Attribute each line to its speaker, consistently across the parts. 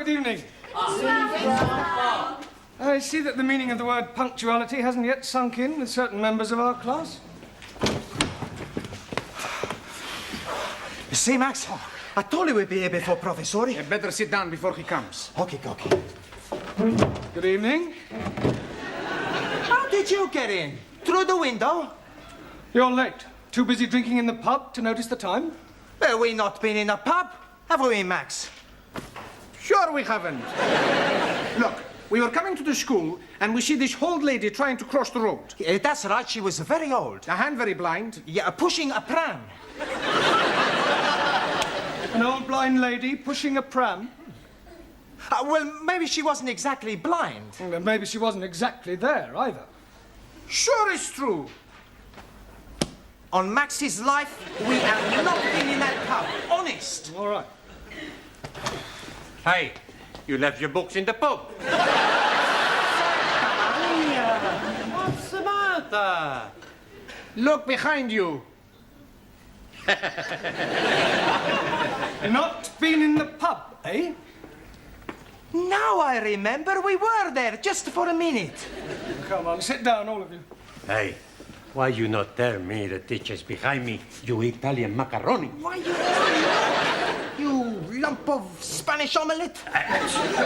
Speaker 1: good evening. I see that the meaning of the word punctuality hasn't yet sunk in with certain members of our class.
Speaker 2: You see, Max, I told you we'd be here before Professor.
Speaker 3: You better sit down before he comes.
Speaker 2: Okay.
Speaker 1: Good evening.
Speaker 2: How did you get in? Through the window?
Speaker 1: You're late. Too busy drinking in the pub to notice the time?
Speaker 2: Well, we not been in a pub, have we, Max?
Speaker 3: Sure we haven't. Look, we were coming to the school and we see this old lady trying to cross the road.
Speaker 2: That's right, she was very old.
Speaker 3: And very blind.
Speaker 2: Yeah, pushing a pram.
Speaker 1: An old blind lady pushing a pram?
Speaker 2: Well, maybe she wasn't exactly blind.
Speaker 1: Well, maybe she wasn't exactly there either.
Speaker 3: Sure it's true.
Speaker 2: On Max's life, we have not been in that pub. Honest.
Speaker 1: All right.
Speaker 4: Hey, you left your books in the pub.
Speaker 2: What's the matter?
Speaker 3: Look behind you.
Speaker 1: Not been in the pub, eh?
Speaker 2: Now I remember we were there just for a minute.
Speaker 1: Come on, sit down, all of you.
Speaker 4: Hey, why you not tell me the teacher's behind me, you Italian macaroni?
Speaker 2: Why you lump of Spanish omelette?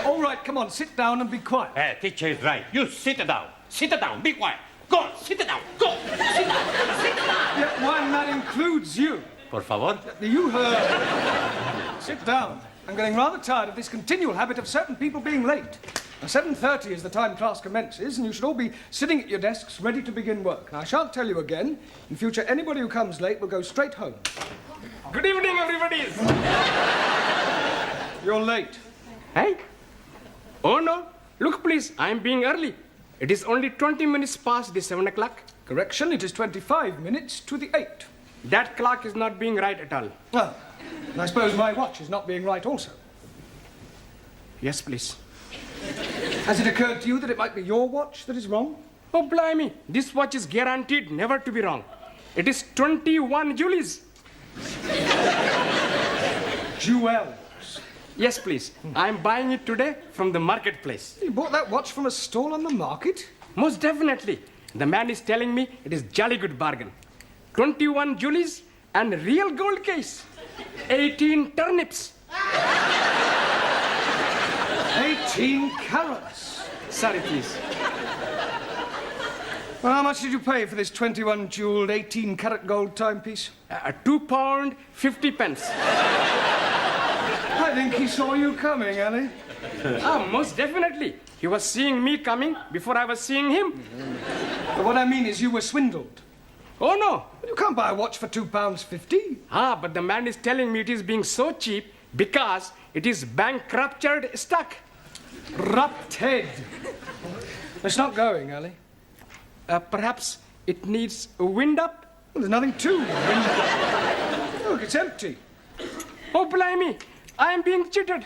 Speaker 1: All right, come on, sit down and be quiet.
Speaker 4: Hey, teacher is right. You sit down. Sit down. Be quiet. Go on, sit down. Go. Sit down. Sit down.
Speaker 1: Yeah, why, and that includes you.
Speaker 4: Por favor.
Speaker 1: You heard. Sit down. I'm getting rather tired of this continual habit of certain people being late. Now, 7:30 is the time class commences, and you should all be sitting at your desks ready to begin work. Now, I shan't tell you again. In future, anybody who comes late will go straight home.
Speaker 5: Good evening, everybody.
Speaker 1: You're late.
Speaker 5: Hey? Oh, no. Look, please, I'm being early. It is only 20 minutes past the 7 o'clock.
Speaker 1: Correction, it is 25 minutes to the 8.
Speaker 5: That clock is not being right at all.
Speaker 1: Well, and I suppose my watch is not being right also.
Speaker 5: Yes, please.
Speaker 1: Has it occurred to you that it might be your watch that is wrong?
Speaker 5: Oh, blimey. This watch is guaranteed never to be wrong. It is 21 Julies.
Speaker 1: Jewels.
Speaker 5: Yes, please. I'm buying it today from the marketplace.
Speaker 1: You bought that watch from a stall on the market?
Speaker 5: Most definitely. The man is telling me it is jolly good bargain. 21 Julies and real gold case. 18 turnips.
Speaker 1: 18 carats.
Speaker 5: Sorry, please.
Speaker 1: Well, how much did you pay for this 21 jeweled 18 carat gold timepiece?
Speaker 5: £2.50.
Speaker 1: I think he saw you coming, Ali.
Speaker 5: Most definitely. He was seeing me coming before I was seeing him.
Speaker 1: But what I mean is you were swindled.
Speaker 5: Oh, no.
Speaker 1: You can't buy a watch for £2.50.
Speaker 5: But the man is telling me it is being so cheap because it is bankruptured stock.
Speaker 1: Rupted. It's not going, Ali.
Speaker 5: Perhaps it needs a wind up?
Speaker 1: Well, there's nothing to it. Look, it's empty.
Speaker 5: Oh, blimey. I am being cheated.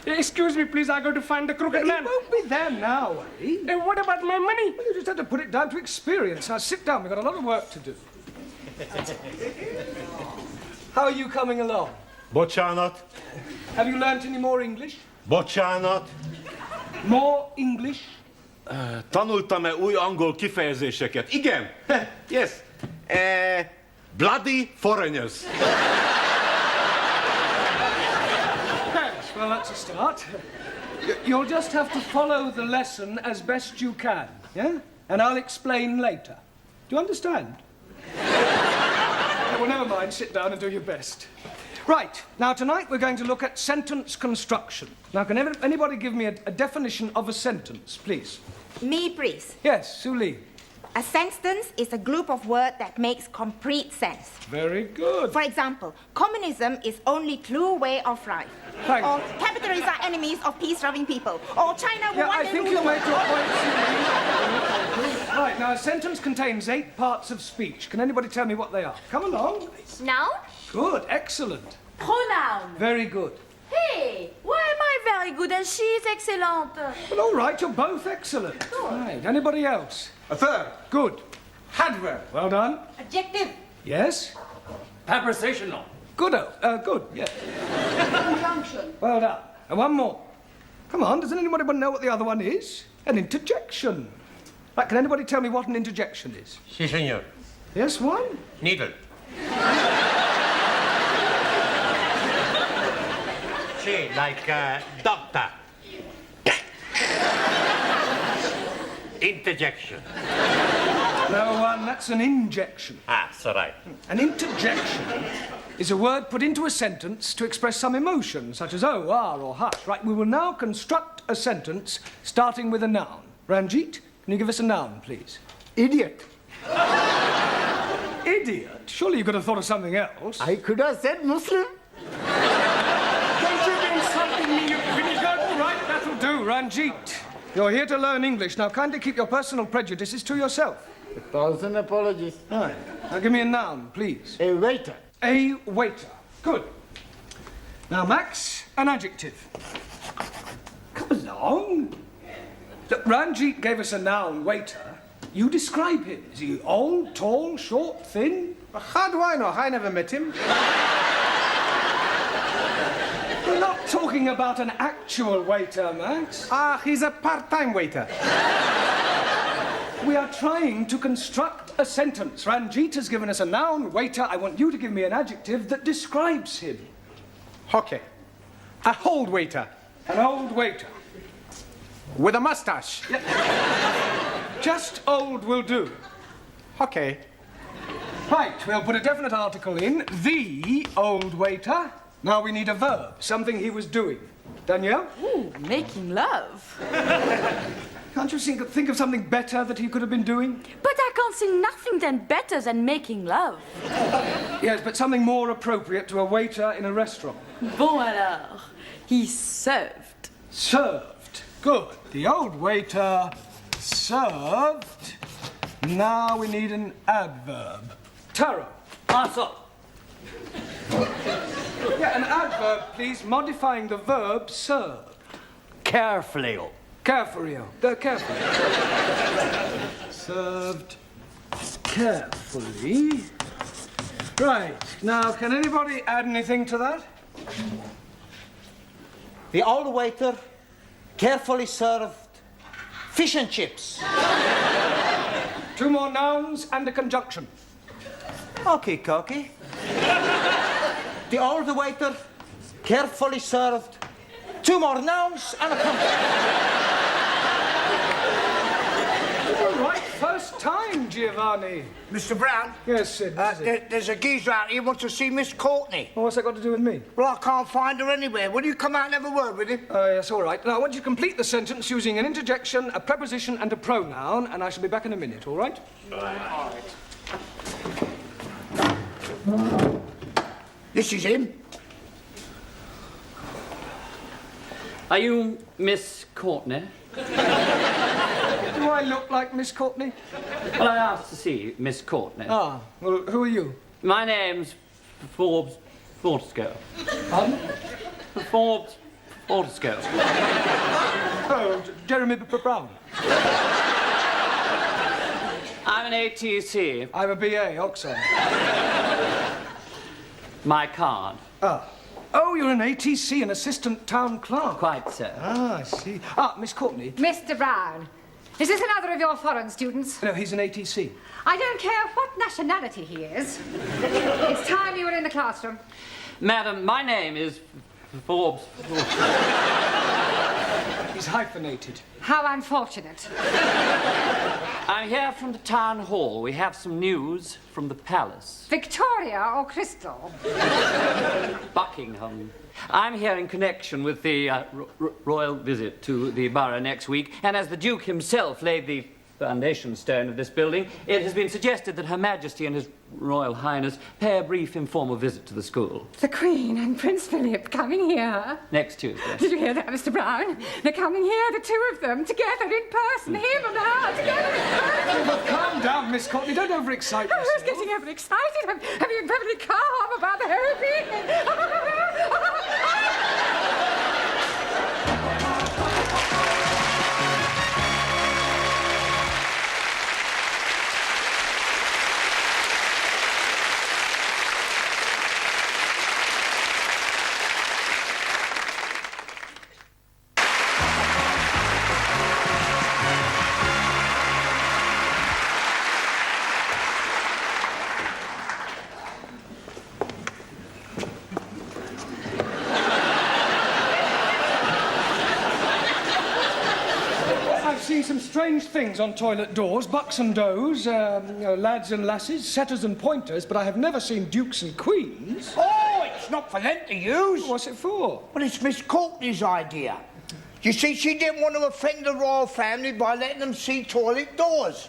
Speaker 5: Excuse me, please. I got to find the crooked
Speaker 1: He
Speaker 5: man.
Speaker 1: won't be there now, Ali.
Speaker 5: What about my money?
Speaker 1: Well, you just had to put it down to experience. Now, sit down. We've got a lot of work to do. How are you coming along?
Speaker 4: Bocsánat.
Speaker 1: Have you learnt any more English?
Speaker 4: Bocsánat.
Speaker 1: More English?
Speaker 4: Tanultam-e új angol kifejezéseket? Igen. Yes. Bloody foreigners.
Speaker 1: Yes, well, that's a start. You'll just have to follow the lesson as best you can, yeah? And I'll explain later. Do you understand? Well, never mind. Sit down and do your best. Right. Now, tonight we're going to look at sentence construction. Now, can anybody give me a definition of a sentence, please?
Speaker 6: Me, please.
Speaker 1: Yes, Suli.
Speaker 6: A sentence is a group of words that makes complete sense.
Speaker 1: Very good.
Speaker 6: For example, communism is only true way of life.
Speaker 1: Thank
Speaker 6: Or
Speaker 1: you.
Speaker 6: capitalists are enemies of peace-loving people. Or China will
Speaker 1: Yeah,
Speaker 6: one
Speaker 1: I
Speaker 6: day
Speaker 1: think
Speaker 6: rule
Speaker 1: you
Speaker 6: the
Speaker 1: made your
Speaker 6: world.
Speaker 1: point, Suli. Right, now, a sentence contains 8 parts of speech. Can anybody tell me what they are? Come along.
Speaker 7: Noun?
Speaker 1: Good, excellent.
Speaker 7: Pronoun.
Speaker 1: Very good.
Speaker 7: Hey, why am I very good and she's excellent?
Speaker 1: Well, all right, you're both excellent. Right, anybody else?
Speaker 3: A verb.
Speaker 1: Good.
Speaker 3: Adverb.
Speaker 1: Well done.
Speaker 7: Adjective.
Speaker 1: Yes?
Speaker 5: Prepositional.
Speaker 1: Good, good, yeah.
Speaker 7: Conjunction.
Speaker 1: Well done. And one more. Come on, doesn't anybody know what the other one is? An interjection. Right, can anybody tell me what an interjection is?
Speaker 4: Si, senor.
Speaker 1: Yes, one?
Speaker 4: Needle. Si, like doctor. Interjection.
Speaker 1: No, that's an injection.
Speaker 4: Ah, so right.
Speaker 1: An interjection is a word put into a sentence to express some emotion, such as oh, ah, or hush. Right, we will now construct a sentence starting with a noun. Ranjit, can you give us a noun, please?
Speaker 3: Idiot.
Speaker 1: Idiot? Surely you could have thought of something else.
Speaker 3: I could have said Muslim.
Speaker 1: Don't you be insulting me, you vinegar. All right, that'll do, Ranjit. You're here to learn English. Now, kindly keep your personal prejudices to yourself.
Speaker 3: 1,000 apologies.
Speaker 1: Right. Now, give me a noun, please.
Speaker 3: A waiter.
Speaker 1: A waiter. Good. Now, Max, an adjective. Come along. Look, Ranjit gave us a noun, waiter. You describe him. Is he old, tall, short, thin?
Speaker 3: How do I know? I never met him.
Speaker 1: We're not talking about an actual waiter, Max.
Speaker 3: Ah, he's a part-time waiter.
Speaker 1: We are trying to construct a sentence. Ranjit has given us a noun, waiter. I want you to give me an adjective that describes him.
Speaker 3: Okay. A old waiter.
Speaker 1: An old waiter.
Speaker 3: With a mustache.
Speaker 1: Just old will do.
Speaker 3: Okay.
Speaker 1: Right, we'll put a definite article in. The old waiter. Now we need a verb, something he was doing. Danielle?
Speaker 7: Ooh, making love.
Speaker 1: Can't you think of something better that he could have been doing?
Speaker 7: But I can't see nothing then better than making love.
Speaker 1: Yes, but something more appropriate to a waiter in a restaurant.
Speaker 7: Bon alors, he served.
Speaker 1: Served. Good. The old waiter served. Now we need an adverb. Taro.
Speaker 4: Also.
Speaker 1: Yeah, an adverb, please, modifying the verb serve.
Speaker 4: Carefully.
Speaker 1: Carefully. Carefully. Served carefully. Right. Now, can anybody add anything to that?
Speaker 2: The old waiter carefully served fish and chips.
Speaker 1: Two more nouns and a conjunction.
Speaker 2: Okay, Cocky. The old waiter carefully served two more nouns and a conjunction.
Speaker 1: All right, first time, Giovanni.
Speaker 8: Mr. Brown?
Speaker 1: Yes, Sid.
Speaker 8: There's a geezer out here who wants to see Miss Courtney.
Speaker 1: Well, what's that got to do with me?
Speaker 8: Well, I can't find her anywhere. Will you come out and have a word with him?
Speaker 1: Yes, all right. Now, I want you to complete the sentence using an interjection, a preposition, and a pronoun, and I shall be back in a minute, all right?
Speaker 8: This is him.
Speaker 9: Are you Miss Courtney?
Speaker 1: Do I look like Miss Courtney?
Speaker 9: Well, I asked to see Miss Courtney.
Speaker 1: Ah, well, who are you?
Speaker 9: My name's Forbes Fortescue.
Speaker 1: Pardon?
Speaker 9: Forbes Fortescue.
Speaker 1: Oh, Jeremy Brown.
Speaker 9: I'm an ATC.
Speaker 1: I'm a BA, Oxon.
Speaker 9: My card.
Speaker 1: Ah. Oh, you're an ATC, an assistant town clerk.
Speaker 9: Quite so.
Speaker 1: Ah, I see. Ah, Miss Courtney.
Speaker 10: Mr. Brown, is this another of your foreign students?
Speaker 1: No, he's an ATC.
Speaker 10: I don't care what nationality he is. It's time you were in the classroom.
Speaker 9: Madam, my name is Forbes.
Speaker 1: He's hyphenated.
Speaker 10: How unfortunate.
Speaker 9: I'm here from the town hall. We have some news from the palace.
Speaker 10: Victoria or Crystal?
Speaker 9: Buckingham. I'm here in connection with the royal visit to the borough next week, and as the Duke himself laid the foundation stone of this building, it has been suggested that Her Majesty and His Royal Highness pay a brief informal visit to the school.
Speaker 10: The Queen and Prince Philip coming here.
Speaker 9: Next Tuesday.
Speaker 10: Did you hear that, Mr. Brown? They're coming here, the two of them, together in person, him and her, together in person.
Speaker 1: But calm down, Miss Courtney. Don't overexcite
Speaker 10: I was
Speaker 1: yourself.
Speaker 10: getting overexcited. I'm being perfectly calm about the whole thing.
Speaker 1: some strange things on toilet doors. Bucks and does, lads and lasses, setters and pointers, but I have never seen dukes and queens.
Speaker 8: Oh, it's not for them to use.
Speaker 1: What's it for?
Speaker 8: Well, it's Miss Courtney's idea. You see, she didn't want to offend the royal family by letting them see toilet doors.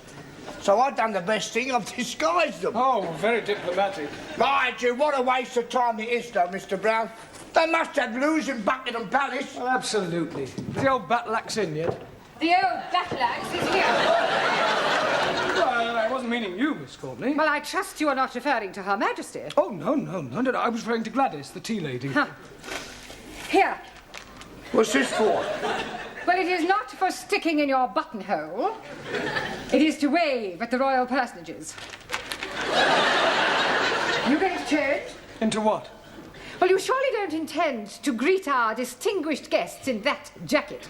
Speaker 8: So I've done the best thing, I've disguised them.
Speaker 1: Oh, very diplomatic.
Speaker 8: Mind you, what a waste of time it is, though, Mr. Brown. They must have loos in Buckingham Palace.
Speaker 1: Oh, absolutely. Is the old battle axe in yet?
Speaker 10: The old battle axe is here.
Speaker 1: Well, I wasn't meaning you, Miss Courtney.
Speaker 10: Well, I trust you are not referring to Her Majesty.
Speaker 1: Oh, no. I was referring to Gladys, the tea lady.
Speaker 10: Huh. Here.
Speaker 8: What's this for?
Speaker 10: Well, it is not for sticking in your buttonhole. It is to wave at the royal personages. You going to change?
Speaker 1: Into what?
Speaker 10: Well, you surely don't intend to greet our distinguished guests in that jacket.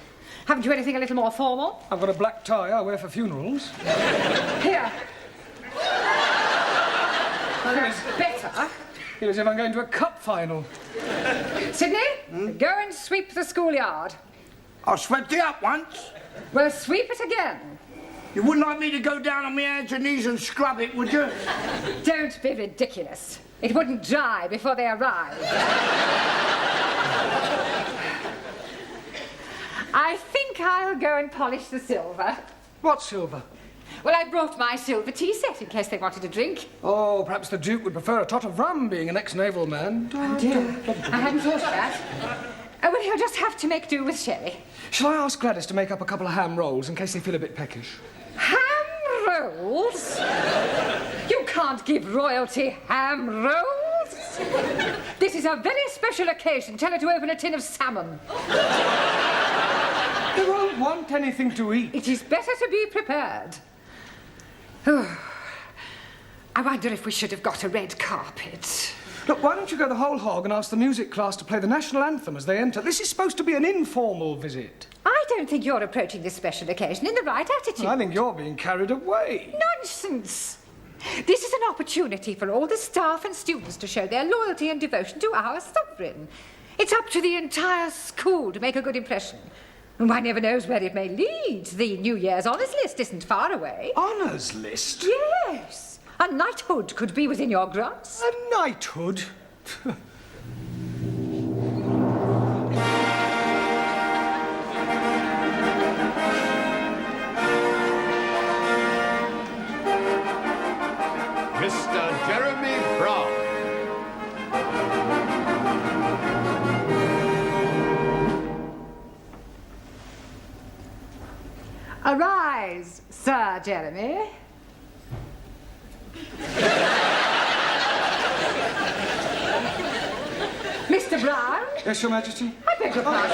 Speaker 10: Haven't you anything a little more formal?
Speaker 1: I've got a black tie I wear for funerals.
Speaker 10: Here. Well, that's better.
Speaker 1: Feel as if I'm going to a cup final.
Speaker 10: Sydney, go and sweep the schoolyard.
Speaker 8: I swept it up once.
Speaker 10: Well, sweep it again.
Speaker 8: You wouldn't like me to go down on my hands and knees and scrub it, would you?
Speaker 10: Don't be ridiculous. It wouldn't dry before they arrived. I think I'll go and polish the silver.
Speaker 1: What silver?
Speaker 10: Well, I brought my silver tea set in case they wanted a drink.
Speaker 1: Oh, perhaps the Duke would prefer a tot of rum, being an ex-naval man.
Speaker 10: Oh, dear. I hadn't thought of that. Oh, well, he'll just have to make do with sherry.
Speaker 1: Shall I ask Gladys to make up a couple of ham rolls in case they feel a bit peckish?
Speaker 10: Ham rolls? You can't give royalty ham rolls. This is a very special occasion. Tell her to open a tin of salmon.
Speaker 1: They won't want anything to eat.
Speaker 10: It is better to be prepared. Oh, I wonder if we should have got a red carpet.
Speaker 1: Look, why don't you go the whole hog and ask the music class to play the national anthem as they enter? This is supposed to be an informal visit.
Speaker 10: I don't think you're approaching this special occasion in the right attitude.
Speaker 1: I think you're being carried away.
Speaker 10: Nonsense. This is an opportunity for all the staff and students to show their loyalty and devotion to our sovereign. It's up to the entire school to make a good impression. And one never knows where it may lead. The New Year's honours list isn't far away.
Speaker 1: Honours list?
Speaker 10: Yes. A knighthood could be within your grasp.
Speaker 1: A knighthood?
Speaker 4: Mr. Jeremy Brown.
Speaker 10: Arise, Sir Jeremy. Mr. Brown?
Speaker 1: Yes, Your Majesty?
Speaker 10: I beg your pardon.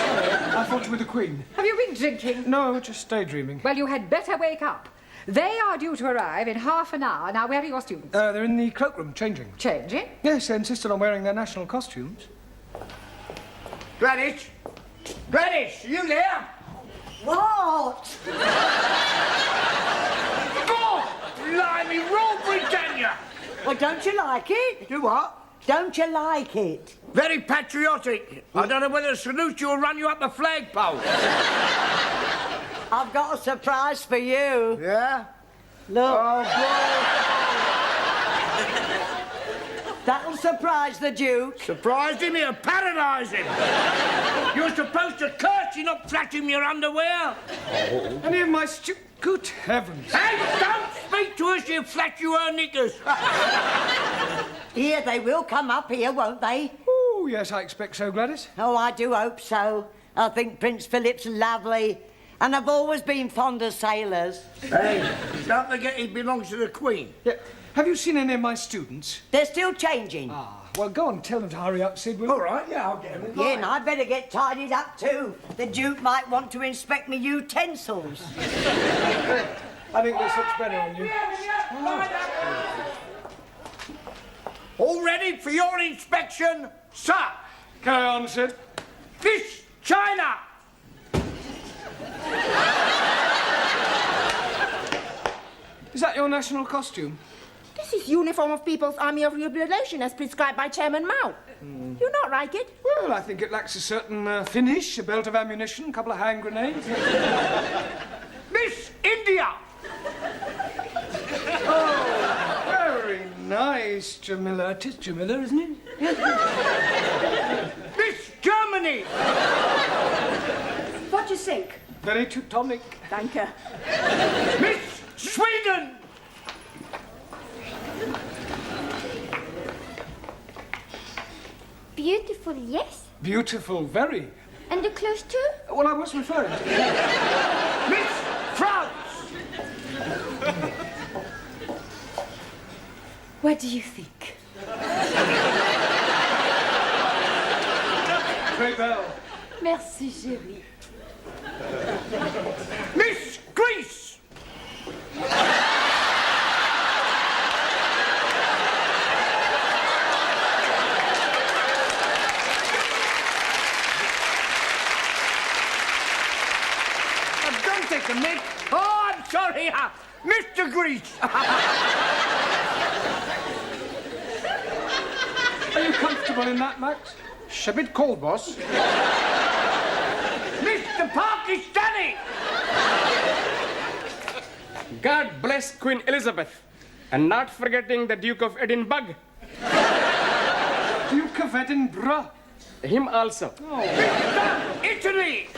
Speaker 1: I thought you were the Queen.
Speaker 10: Have you been drinking?
Speaker 1: No, just daydreaming.
Speaker 10: Well, you had better wake up. They are due to arrive in half an hour. Now, where are your students?
Speaker 1: They're in the cloakroom, changing.
Speaker 10: Changing?
Speaker 1: Yes, they insisted on wearing their national costumes.
Speaker 8: Gladys? Gladys, are you there?
Speaker 11: What?
Speaker 8: God! Blimey, Rule Britannia!
Speaker 11: Well, don't you like it?
Speaker 8: Do what?
Speaker 11: Don't you like it?
Speaker 8: Very patriotic. I don't know whether to salute you or run you up a flagpole.
Speaker 11: I've got a surprise for you.
Speaker 8: Yeah?
Speaker 11: Look.
Speaker 8: Oh,
Speaker 11: That'll surprise the Duke.
Speaker 8: surprised him, he'll paralyse him. You're supposed to curtsy, not flash him your underwear.
Speaker 1: Any of my Good heavens.
Speaker 8: Hey, don't speak to us, you flash you her knickers.
Speaker 11: Here, they will come up here, won't they?
Speaker 1: Oh, yes, I expect so, Gladys.
Speaker 11: Oh, I do hope so. I think Prince Philip's lovely. And I've always been fond of sailors.
Speaker 8: Hey, don't forget he belongs to the Queen.
Speaker 1: Yeah. Have you seen any of my students?
Speaker 11: They're still changing.
Speaker 1: Ah, well, go on, tell them to hurry up, Sid, will you?
Speaker 8: All right, yeah, I'll get him.
Speaker 11: Yeah, and I'd better get tidied up too. The Duke might want to inspect me utensils.
Speaker 1: I think this looks better on you.
Speaker 8: All ready for your inspection, sir?
Speaker 1: Carry on, Sid.
Speaker 8: Fish, China.
Speaker 1: Is that your national costume?
Speaker 6: This is uniform of People's Army of Liberation as prescribed by Chairman Mao. You not like it?
Speaker 1: Well, I think it lacks a certain finish, a belt of ammunition, a couple of hand grenades.
Speaker 8: Miss
Speaker 1: nice, Jamila. It is Jamila, isn't it?
Speaker 8: Miss Germany!
Speaker 7: What do you think?
Speaker 1: Very Teutonic.
Speaker 7: Danke.
Speaker 8: Miss Sweden!
Speaker 7: Beautiful, yes.
Speaker 1: Beautiful, very.
Speaker 7: And the clothes too?
Speaker 1: Well, I was referring to...
Speaker 8: Miss France!
Speaker 7: What do you think?
Speaker 1: Très belle.
Speaker 7: Merci, chérie.
Speaker 8: Miss Greece!
Speaker 1: Don't take the mic.
Speaker 8: Oh, I'm sorry, Mr. Greece!
Speaker 1: Are you comfortable in that, Max?
Speaker 3: It's a bit cold, boss.
Speaker 8: Mr. Pakistani!
Speaker 5: God bless Queen Elizabeth. And not forgetting the Duke of Edinburgh.
Speaker 1: Duke of Edinburgh.
Speaker 5: Him also.
Speaker 8: Mr. Italy!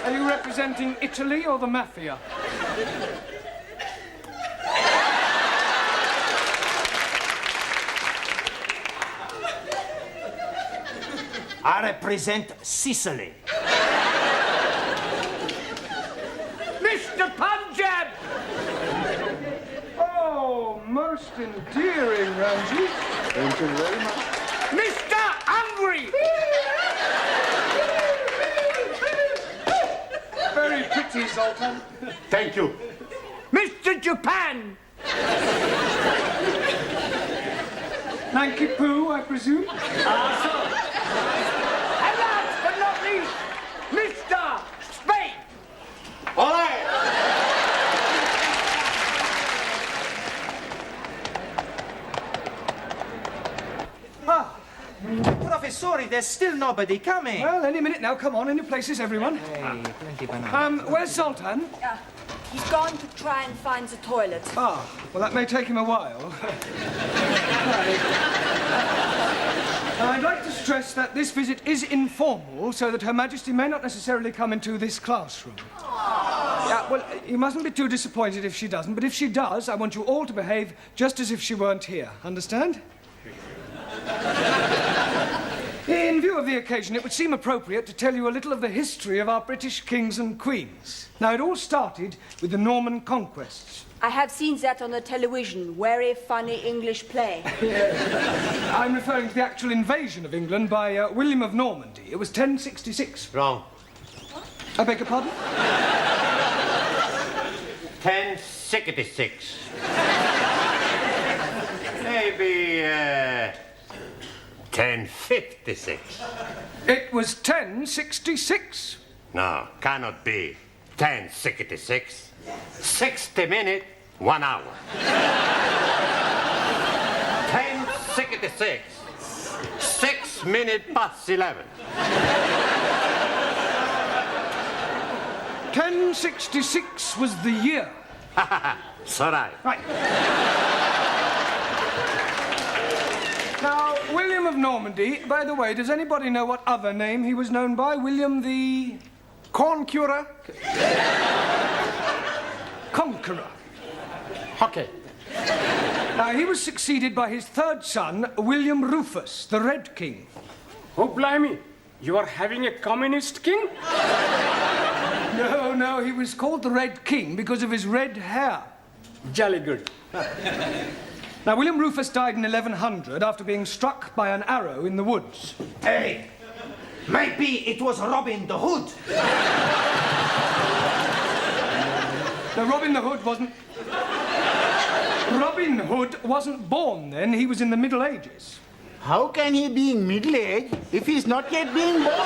Speaker 1: Are you representing Italy or the mafia?
Speaker 2: I represent Sicily.
Speaker 8: Mr. Punjab!
Speaker 1: Oh, most endearing, Ramsey.
Speaker 3: Thank you very much.
Speaker 8: Mr. Hungary!
Speaker 1: Very pretty, Zoltan.
Speaker 4: Thank you.
Speaker 8: Mr. Japan!
Speaker 1: Nanky Poo, I presume?
Speaker 8: And last but not least, Mr. Spain!
Speaker 4: All right.
Speaker 2: Professori, there's still nobody coming.
Speaker 1: Well, any minute now. Come on, in your places, everyone.
Speaker 2: Hey, plenty banana.
Speaker 1: Where's Zoltan?
Speaker 7: He's gone to try and find the toilet.
Speaker 1: Ah, well, that may take him a while. I'd like to stress that this visit is informal, so that Her Majesty may not necessarily come into this classroom. Yeah, well, you mustn't be too disappointed if she doesn't, but if she does, I want you all to behave just as if she weren't here. Understand? In view of the occasion, it would seem appropriate to tell you a little of the history of our British kings and queens. Now, it all started with the Norman conquests.
Speaker 7: I have seen that on the television. Very funny English play.
Speaker 1: I'm referring to the actual invasion of England by William of Normandy. It was 1066.
Speaker 4: Wrong.
Speaker 1: I beg your pardon?
Speaker 4: 1066. Maybe 1056.
Speaker 1: It was 1066.
Speaker 4: No, cannot be 1066. 60 minutes, 1 hour. 1066. 6 minutes past 11.
Speaker 1: 1066 was the year.
Speaker 4: It's all right.
Speaker 1: Right. Now, William of Normandy, by the way, does anybody know what other name he was known by? William the...
Speaker 3: Corn curer?
Speaker 1: Conqueror.
Speaker 5: Okay.
Speaker 1: Now, he was succeeded by his third son, William Rufus, the Red King.
Speaker 5: Oh, blimey. You are having a communist king?
Speaker 1: No, he was called the Red King because of his red hair.
Speaker 5: Jolly good.
Speaker 1: Now, William Rufus died in 1100 after being struck by an arrow in the woods.
Speaker 2: Hey, maybe it was Robin the Hood.
Speaker 1: Now, Robin Hood wasn't born then. He was in the Middle Ages.
Speaker 8: How can he be in middle age if he's not yet been born?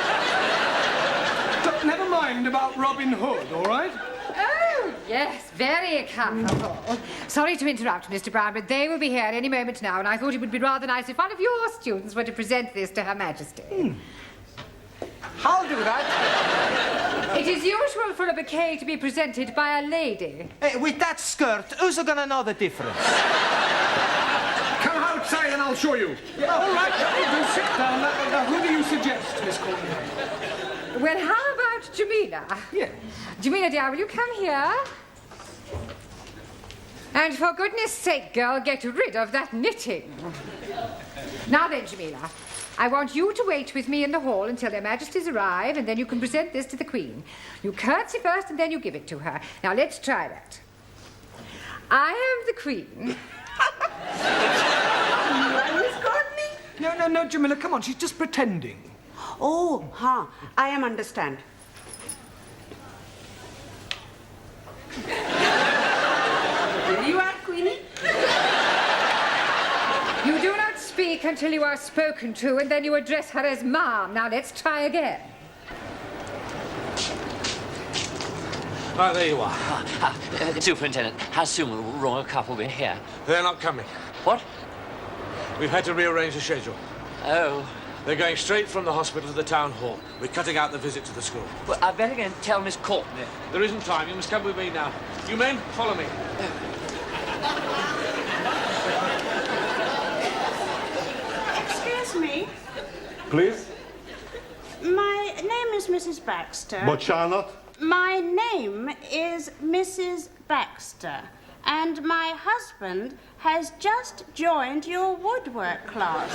Speaker 1: Look, never mind about Robin Hood, all right?
Speaker 10: Oh, yes, very comfortable. Sorry to interrupt, Mr. Brown, but they will be here any moment now, and I thought it would be rather nice if one of your students were to present this to Her Majesty.
Speaker 2: do that.
Speaker 10: It is usual for a bouquet to be presented by a lady.
Speaker 2: Hey, with that skirt, who's gonna know the difference?
Speaker 3: Come outside and I'll show you.
Speaker 1: Yeah, all right, do sit down. Now, who do you suggest, Miss Courtney?
Speaker 10: Well, how about Jamila?
Speaker 1: Yes.
Speaker 10: Jamila, dear, will you come here? And for goodness sake, girl, get rid of that knitting. Now then, Jamila, I want you to wait with me in the hall until their Majesties arrive, and then you can present this to the Queen. You curtsy first, and then you give it to her. Now, let's try that. I am the Queen.
Speaker 7: Miss Courtney?
Speaker 1: No, Jamila, come on, she's just pretending.
Speaker 7: Oh, I am understand. There you are, Queenie.
Speaker 10: You do not speak until you are spoken to, and then you address her as Ma'am. Now, let's try again.
Speaker 12: Right, there you are.
Speaker 9: Superintendent, how soon will the royal couple be here?
Speaker 12: They're not coming.
Speaker 9: What?
Speaker 12: We've had to rearrange the schedule.
Speaker 9: Oh.
Speaker 12: They're going straight from the hospital to the town hall. We're cutting out the visit to the school.
Speaker 9: Well, I'd better go and tell Miss Courtney.
Speaker 12: There isn't time. You must come with me now. You men, follow me.
Speaker 13: Excuse me.
Speaker 14: Please?
Speaker 13: My name is Mrs. Baxter.
Speaker 14: But Charlotte?
Speaker 13: My name is Mrs. Baxter. And my husband has just joined your woodwork class.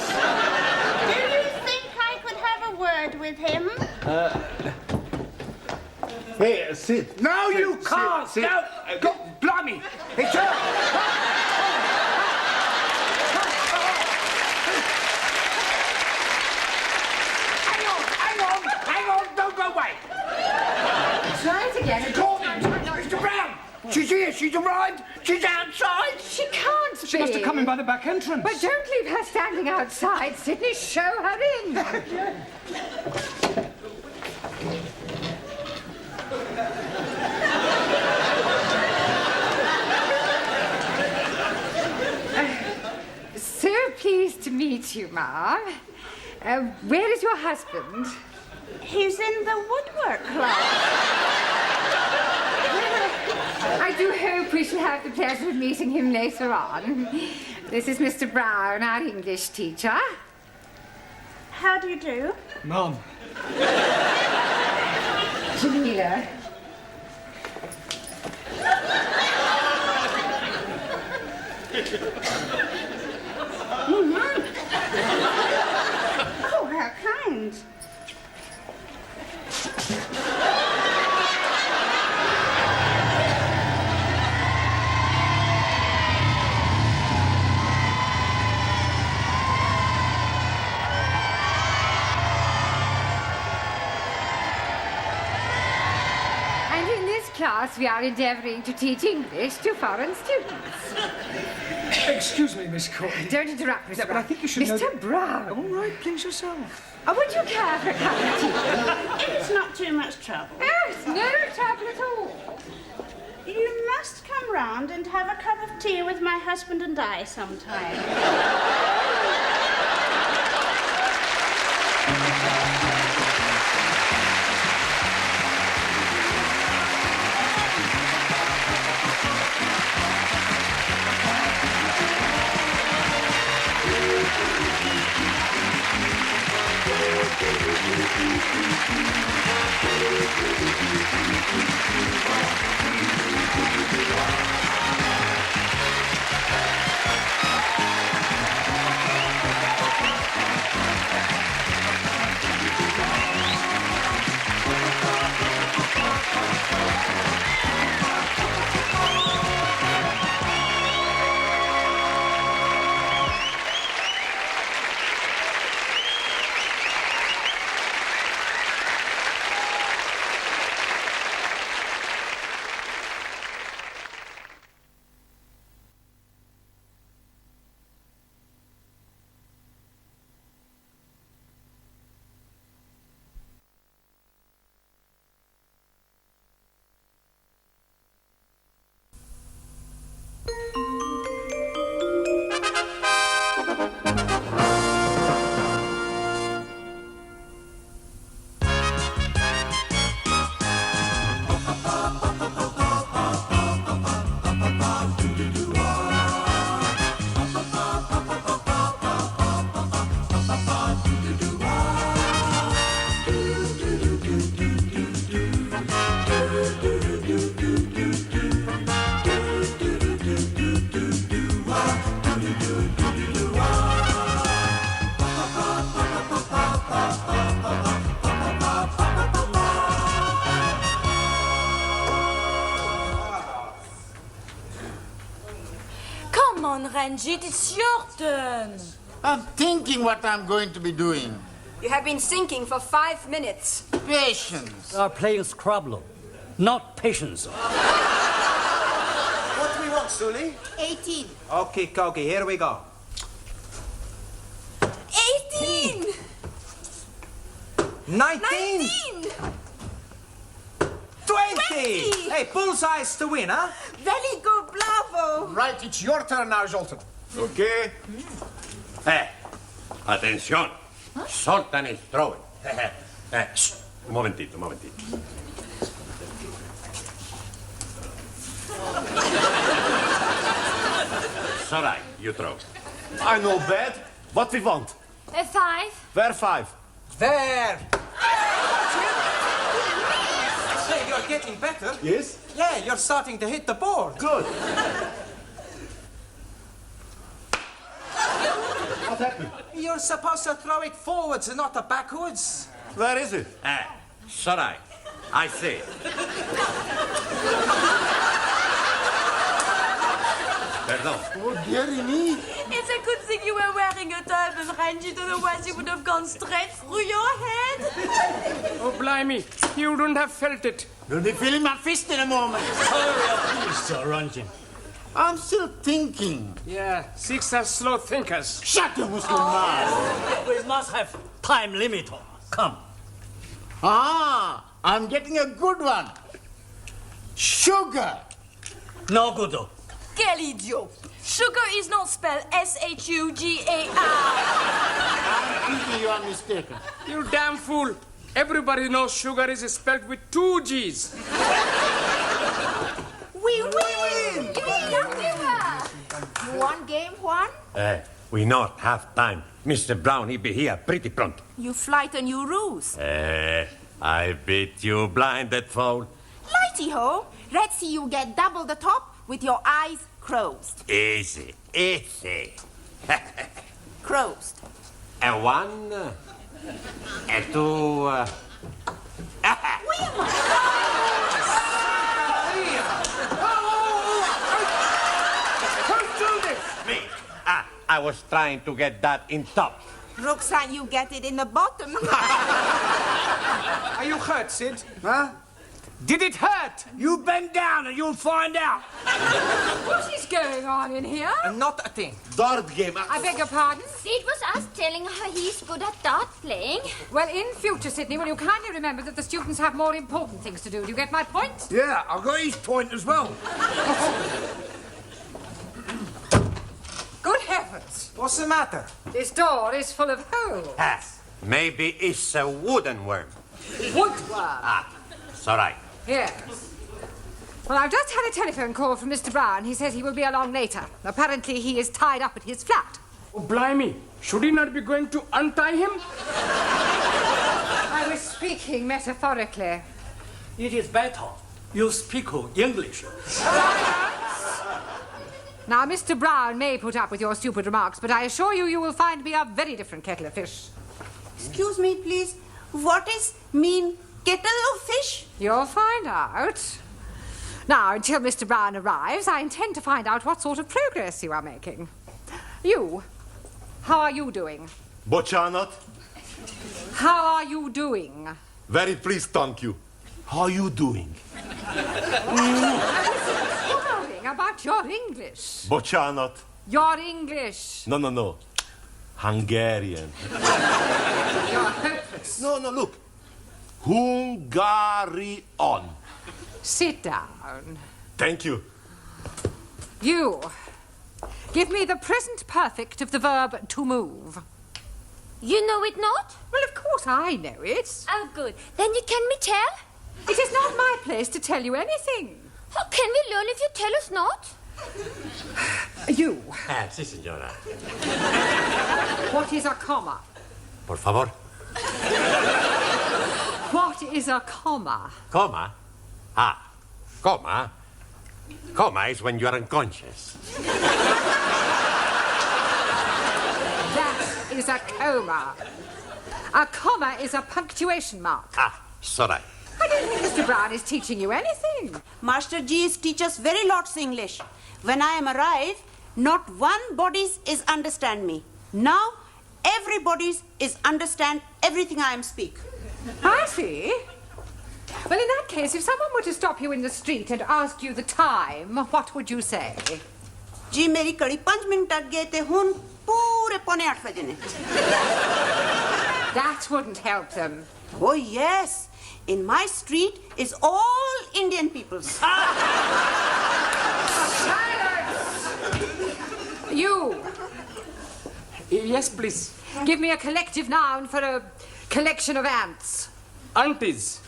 Speaker 13: Do you think I could have a word with him?
Speaker 14: Hey, sit.
Speaker 3: No, you can't.
Speaker 14: Sit.
Speaker 3: No, go, blimey. It's her. Hang on, don't go away.
Speaker 10: Try it again.
Speaker 3: Mr. Brown, she's here, she's arrived, she's outside.
Speaker 10: She can't be.
Speaker 1: She must have come in by the back entrance.
Speaker 10: But don't leave her standing outside, Sydney. Show her in. So pleased to meet you, Ma'am. Where is your husband?
Speaker 13: He's in the woodwork class.
Speaker 10: I do hope we shall have the pleasure of meeting him later on. This is Mr. Brown, our English teacher.
Speaker 13: How do you do?
Speaker 1: Mum.
Speaker 10: Jamila.
Speaker 13: Oh, how kind.
Speaker 10: And in this class, we are endeavouring to teach English to foreign students.
Speaker 1: Excuse me, Miss Courtney.
Speaker 10: Don't interrupt, Mr.
Speaker 1: Yeah, but I think you should know...
Speaker 10: Mr. Brown.
Speaker 1: All right, please yourself.
Speaker 10: Oh, would you care for a cup of tea?
Speaker 13: It's not too much trouble.
Speaker 10: Oh, it's no trouble at all.
Speaker 13: You must come round and have a cup of tea with my husband and I sometime.
Speaker 7: on, Ranjit. It's your turn.
Speaker 8: I'm thinking what I'm going to be doing.
Speaker 7: You have been thinking for 5 minutes.
Speaker 8: Patience.
Speaker 15: Are playing Scrabble, not patience.
Speaker 2: What do we want, Sully?
Speaker 6: 18.
Speaker 2: Okay, Kogi, here we go.
Speaker 7: 18!
Speaker 2: 19! 20! Hey, bullseye's to win, huh?
Speaker 6: Very good, bravo.
Speaker 3: Right, it's your turn now, Zoltan.
Speaker 4: Okay. Atención. Zoltan is throwing. Un momentito, un momentito. Sorry, you throw.
Speaker 14: I know bad. What we want?
Speaker 7: A 5.
Speaker 14: Where 5?
Speaker 2: There! Say, you're getting better.
Speaker 14: Yes?
Speaker 2: Yeah, you're starting to hit the board.
Speaker 14: Good. What happened?
Speaker 2: You're supposed to throw it forwards and not backwards.
Speaker 14: Where is it?
Speaker 4: Sorry, I see. Pardon.
Speaker 8: Oh, dearie me.
Speaker 7: It's a good thing you were wearing a turban, Ranjit, otherwise you would have gone straight through your head.
Speaker 5: Oh, blimey. You wouldn't have felt it.
Speaker 8: You'll be feeling my fist in a moment.
Speaker 15: Hurry up, Mr. Ranjit.
Speaker 8: I'm still thinking.
Speaker 5: Yeah, 6 are slow thinkers.
Speaker 8: Shut your Muslim mouth.
Speaker 15: We must have time limit. Come.
Speaker 8: Ah, I'm getting a good one. Sugar.
Speaker 15: No good.
Speaker 7: Quel idiot! Sugar is not spelled S-H-U-G-A-R.
Speaker 8: I'm thinking you are mistaken.
Speaker 5: You damn fool. Everybody knows sugar is spelled with 2 G's.
Speaker 6: We win! You won game 1?
Speaker 4: We not have time. Mr. Brown, he be here pretty pronto.
Speaker 6: You flight and you ruse.
Speaker 4: I beat you blinded fool.
Speaker 6: Lighty-ho, let's see you get double the top with your eyes closed.
Speaker 4: Easy, easy.
Speaker 6: Closed.
Speaker 4: A 1, a 2. Me. I was trying to get that in top.
Speaker 6: Roxanne, you get it in the bottom.
Speaker 1: Are you hurt, Sid?
Speaker 8: Huh?
Speaker 1: Did it hurt?
Speaker 8: You bend down and you'll find out.
Speaker 10: What is going on in here?
Speaker 2: Not a thing.
Speaker 14: Dart game.
Speaker 10: I beg your pardon?
Speaker 7: It was us telling her he's good at dart playing.
Speaker 10: Well, in future, Sydney, will you kindly remember that the students have more important things to do? Do you get my point?
Speaker 8: Yeah, I've got his point as well.
Speaker 10: Good heavens!
Speaker 2: What's the matter?
Speaker 10: This door is full of holes.
Speaker 4: Maybe it's a wooden worm.
Speaker 10: Woodworm.
Speaker 4: It's all right.
Speaker 10: Yes. Well, I've just had a telephone call from Mr. Brown. He says he will be along later. Apparently, he is tied up at his flat.
Speaker 5: Oh, blimey. Should he not be going to untie him?
Speaker 10: I was speaking metaphorically.
Speaker 15: It is better. You speak English.
Speaker 10: Now, Mr. Brown may put up with your stupid remarks, but I assure you, you will find me a very different kettle of fish.
Speaker 13: Excuse me, please. What is mean kettle of fish?
Speaker 10: You'll find out. Now, until Mr. Brown arrives, I intend to find out what sort of progress you are making. You, how are you doing?
Speaker 14: Boccianat.
Speaker 10: How are you doing?
Speaker 14: Very pleased, thank you. How you doing?
Speaker 10: Worrying about your English.
Speaker 14: Boccianat.
Speaker 10: Your English.
Speaker 14: No. Hungarian.
Speaker 10: You're hopeless.
Speaker 14: No, look. Hungarian.
Speaker 10: Sit down.
Speaker 14: Thank you.
Speaker 10: You, give me the present perfect of the verb to move.
Speaker 7: You know it not?
Speaker 10: Well, of course I know it.
Speaker 7: Oh, good. Then you can me tell?
Speaker 10: It is not my place to tell you anything.
Speaker 7: How can we learn if you tell us not?
Speaker 10: You.
Speaker 4: Si, señora.
Speaker 10: What is a comma?
Speaker 4: Por favor.
Speaker 10: What is a comma?
Speaker 4: Coma? Coma? Coma is when you are unconscious.
Speaker 10: That is a coma. A comma is a punctuation mark.
Speaker 4: Sorry.
Speaker 10: I don't think Mr. Brown is teaching you anything.
Speaker 13: Master G is teach us very lots English. When I am arrive, Not one body's is understand me. Now, everybody's is understand everything I am speak.
Speaker 10: I see. Well, in that case, if someone were to stop you in the street and ask you the time, what would you say?
Speaker 13: जी मेरी कड़ी 5 minute तक गए थे हुन पूरे 7:45 बजे ने.
Speaker 10: That wouldn't help them.
Speaker 13: Oh yes, in my street is all Indian peoples.
Speaker 10: Silence! You.
Speaker 5: Yes, please.
Speaker 10: Give me a collective noun for a collection of ants.
Speaker 5: Aunties.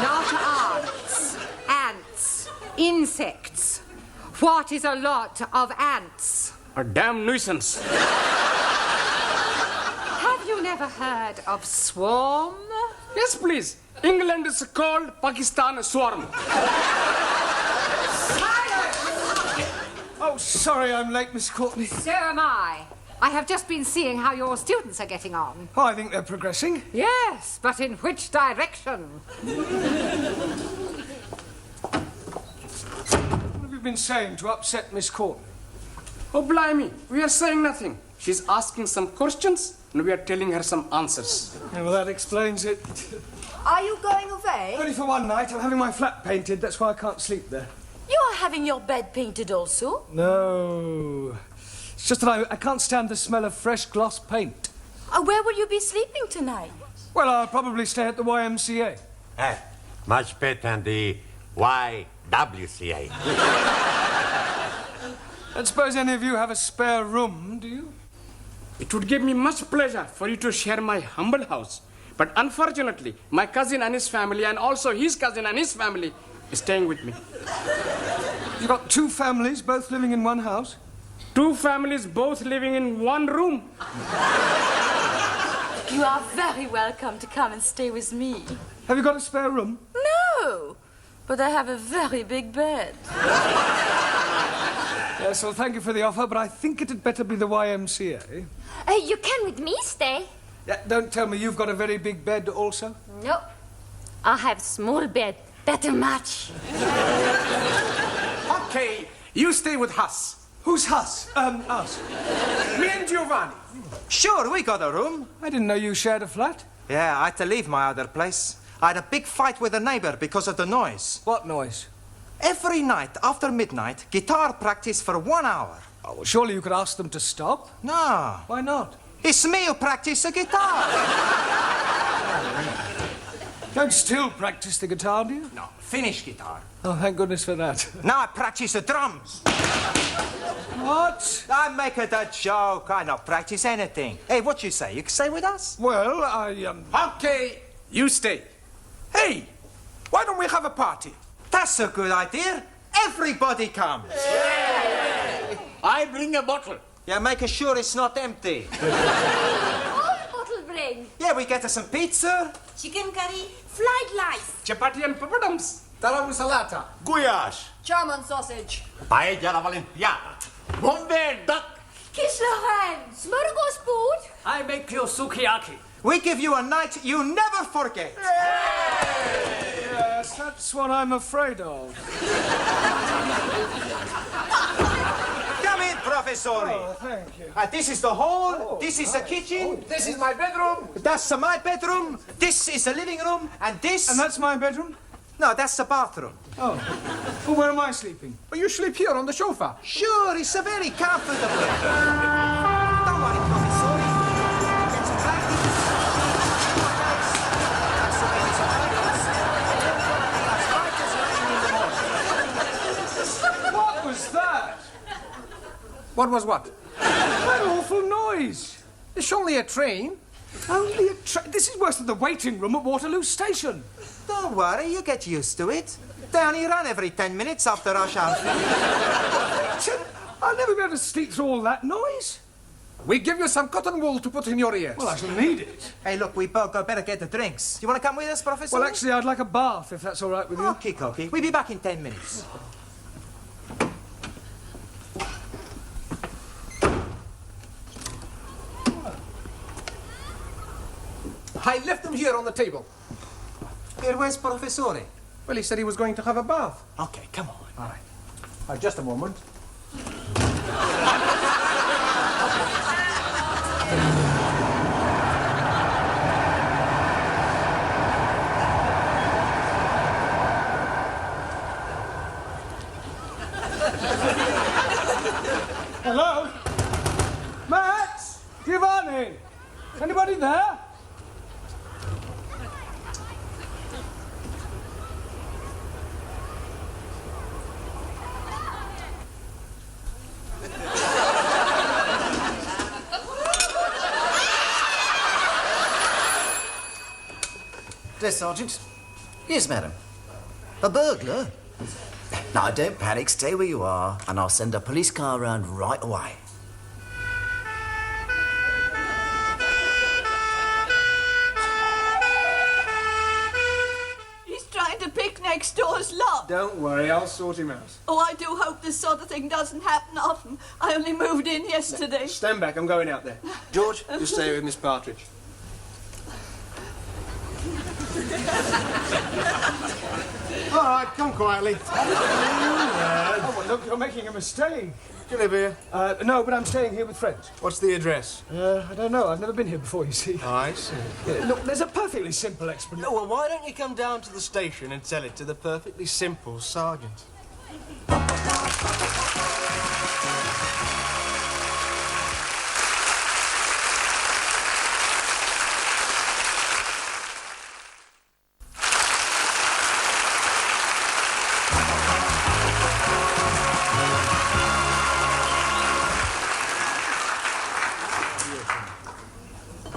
Speaker 10: Not ants. Ants. Insects. What is a lot of ants?
Speaker 5: A damn nuisance.
Speaker 10: Have you never heard of swarm?
Speaker 5: Yes, please. England is called Pakistan swarm.
Speaker 1: Oh, sorry I'm late, Miss Courtney.
Speaker 10: So am I. I have just been seeing how your students are getting on.
Speaker 1: Oh, I think they're progressing.
Speaker 10: Yes, but in which direction?
Speaker 1: What have you been saying to upset Miss Courtney?
Speaker 5: Oh, blimey. We are saying nothing. She's asking some questions, and we are telling her some answers.
Speaker 1: Yeah, well, that explains it.
Speaker 7: Are you going away?
Speaker 1: Only for one night. I'm having my flat painted. That's why I can't sleep there.
Speaker 7: You are having your bed painted also?
Speaker 1: No. It's just that I can't stand the smell of fresh gloss paint.
Speaker 7: Where will you be sleeping tonight?
Speaker 1: Well, I'll probably stay at the YMCA.
Speaker 16: Much better than the YWCA.
Speaker 1: I don't suppose any of you have a spare room, do you?
Speaker 5: It would give me much pleasure for you to share my humble house. But unfortunately, my cousin and his family, and also his cousin and his family, is staying with me.
Speaker 1: You've got 2 families, both living in one house?
Speaker 5: 2 families, both living in one room.
Speaker 7: You are very welcome to come and stay with me.
Speaker 1: Have you got a spare room?
Speaker 7: No, but I have a very big bed.
Speaker 1: Yes, well, thank you for the offer, but I think it'd better be the YMCA.
Speaker 17: You can with me stay.
Speaker 1: Yeah, don't tell me you've got a very big bed also?
Speaker 17: No, I have small bed. Better match.
Speaker 3: Okay, you stay with us.
Speaker 1: Who's us? Us.
Speaker 3: Me and Giovanni.
Speaker 2: Sure, we got a room.
Speaker 1: I didn't know you shared a flat.
Speaker 2: Yeah, I had to leave my other place. I had a big fight with a neighbor because of the noise.
Speaker 1: What noise?
Speaker 2: Every night after midnight, guitar practice for 1 hour.
Speaker 1: Oh, well, surely you could ask them to stop.
Speaker 2: No.
Speaker 1: Why not?
Speaker 2: It's me who practice the guitar.
Speaker 1: Don't still practice the guitar, do you?
Speaker 2: No, finish guitar.
Speaker 1: Oh, thank goodness for that.
Speaker 2: Now I practice the drums.
Speaker 1: What?
Speaker 2: I make it a joke. I don't practice anything. Hey, what you say? You can stay with us?
Speaker 1: Well,
Speaker 3: Okay, you stay. Hey, why don't we have a party?
Speaker 2: That's a good idea. Everybody comes.
Speaker 4: I bring a bottle.
Speaker 2: Yeah, make sure it's not empty.
Speaker 17: What bottle bring?
Speaker 2: Yeah, we get us some pizza.
Speaker 7: Chicken curry, fried rice,
Speaker 5: Chapati and papadums.
Speaker 3: Talam salata.
Speaker 14: Guyash.
Speaker 7: German sausage,
Speaker 14: Paella alla Valentiana.
Speaker 4: Bombay duck.
Speaker 17: Kislohan, smorgasbord.
Speaker 15: I make you sukiyaki.
Speaker 2: We give you a night you never forget.
Speaker 1: yes, that's what I'm afraid of.
Speaker 2: Come in, Professore.
Speaker 1: Oh, thank you.
Speaker 2: This is the hall. This is the kitchen.
Speaker 3: This is my bedroom.
Speaker 2: That's my bedroom. This is the living room. And this...
Speaker 1: And that's my bedroom?
Speaker 2: No, that's the bathroom.
Speaker 1: Oh. Well, where am I sleeping?
Speaker 3: Well, you sleep here on the sofa.
Speaker 2: Sure, it's a very comfortable. Don't worry, Professore. Get some practice. That's the way it's as bright as rain in the morning.
Speaker 1: What was that?
Speaker 3: What was what?
Speaker 1: That awful noise.
Speaker 3: It's only a train.
Speaker 1: Only a This is worse than the waiting room at Waterloo Station.
Speaker 2: Don't worry, you get used to it. They only run every 10 minutes after rush hour.
Speaker 1: I'll never be able to sleep through all that noise.
Speaker 3: We give you some cotton wool to put in your ears.
Speaker 1: Well, I shall need it.
Speaker 2: Hey, look, we both better get the drinks. You want to come with us, Professor?
Speaker 1: Well, actually, I'd like a bath, if that's all right with you.
Speaker 2: Okay, okay. We'll be back in 10 minutes.
Speaker 3: I left them here on the table.
Speaker 2: Here, where's Professore?
Speaker 3: Well, he said he was going to have a bath.
Speaker 2: Okay, come on.
Speaker 3: All right. Just a moment.
Speaker 1: Hello? Max? Giovanni? Anybody there?
Speaker 18: Dear Sergeant. Yes, madam. A burglar? No, don't panic. Stay where you are, and I'll send a police car around right away.
Speaker 7: He's trying to pick next door's lock.
Speaker 1: Don't worry, I'll sort him out.
Speaker 7: Oh, I do hope this sort of thing doesn't happen often. I only moved in yesterday.
Speaker 1: Stand back, I'm going out there. George, you stay with Miss Partridge.
Speaker 3: All right, come quietly.
Speaker 1: Oh, well, look, you're making a mistake.
Speaker 3: Do you live here?
Speaker 1: No, but I'm staying here with friends.
Speaker 3: What's the address?
Speaker 1: I don't know. I've never been here before, you see.
Speaker 3: Oh, I see.
Speaker 1: Look, there's a perfectly simple explanation.
Speaker 3: Well, why don't you come down to the station and tell it to the perfectly simple sergeant?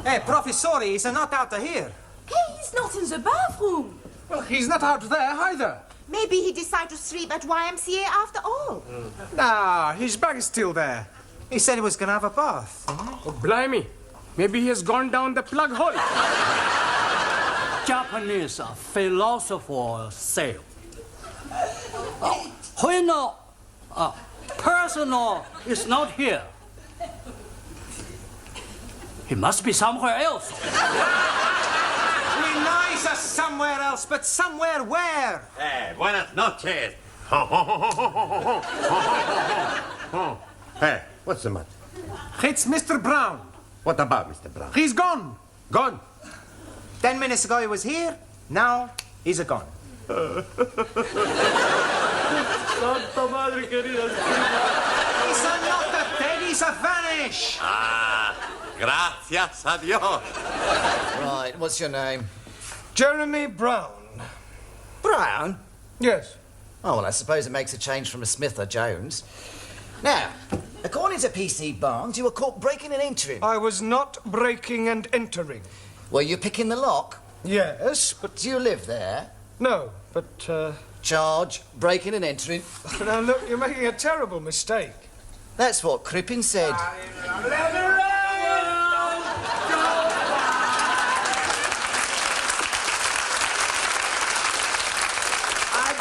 Speaker 2: Hey, Professore, he's not out of here.
Speaker 6: Hey, he's not in the bathroom.
Speaker 3: Well, he's not out there either.
Speaker 6: Maybe he decided to sleep at YMCA after all.
Speaker 3: Nah, his bag is still there.
Speaker 2: He said he was going to have a bath.
Speaker 5: Oh, blimey. Maybe he has gone down the plug hole.
Speaker 15: Japanese philosopher say, when a person is not here, he must be somewhere else.
Speaker 2: We know he's somewhere else, but somewhere where?
Speaker 16: Hey, buenas noches. Hey, what's the matter?
Speaker 3: It's Mr. Brown.
Speaker 16: What about Mr. Brown?
Speaker 3: He's gone. Gone.
Speaker 2: 10 minutes ago he was here, now he's gone.
Speaker 9: Santa Madre querida.
Speaker 2: He's not dead, he's vanished.
Speaker 16: Ah, gracias a Dios.
Speaker 18: Right, what's your name?
Speaker 1: Jeremy Brown.
Speaker 18: Brown?
Speaker 1: Yes.
Speaker 18: Oh, well, I suppose it makes a change from a Smith or Jones. Now, according to PC Barnes, you were caught breaking and entering.
Speaker 1: I was not breaking and entering.
Speaker 18: Were you picking the lock?
Speaker 1: Yes, but...
Speaker 18: Do you live there?
Speaker 1: No, but,
Speaker 18: Charge, breaking and entering.
Speaker 1: Now, look, you're making a terrible mistake.
Speaker 18: That's what Crippen said.
Speaker 8: I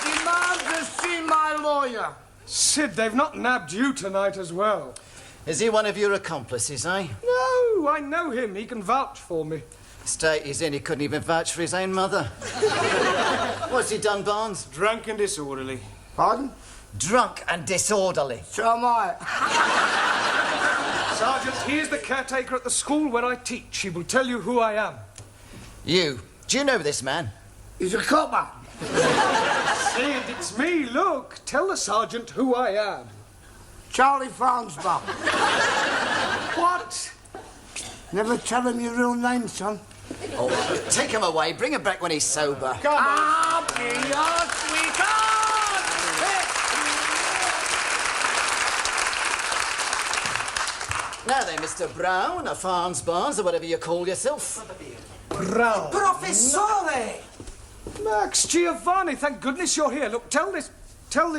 Speaker 8: demand to see my lawyer.
Speaker 1: Sid, they've not nabbed you tonight as well.
Speaker 18: Is he one of your accomplices, eh?
Speaker 1: No, I know him. He can vouch for me.
Speaker 18: The state he's in, he couldn't even vouch for his own mother. What's he done, Barnes?
Speaker 3: Drunk and disorderly.
Speaker 8: Pardon?
Speaker 18: Drunk and disorderly.
Speaker 8: So am I.
Speaker 1: Sergeant, he is the caretaker at the school where I teach. He will tell you who I am.
Speaker 18: You. Do you know this man?
Speaker 8: He's a copper.
Speaker 1: Sid, it's me. Look, tell the sergeant who I am.
Speaker 8: Charlie Farnsbaugh.
Speaker 1: What?
Speaker 8: Never tell him your real name, son.
Speaker 18: Oh, take him away. Bring him back when he's sober.
Speaker 8: Come on. I'll be your sweetheart.
Speaker 18: Now then, Mr. Brown, or Farns Barnes, or whatever you call yourself.
Speaker 1: Brown.
Speaker 2: Professore!
Speaker 1: Max, Giovanni, thank goodness you're here. Look, tell this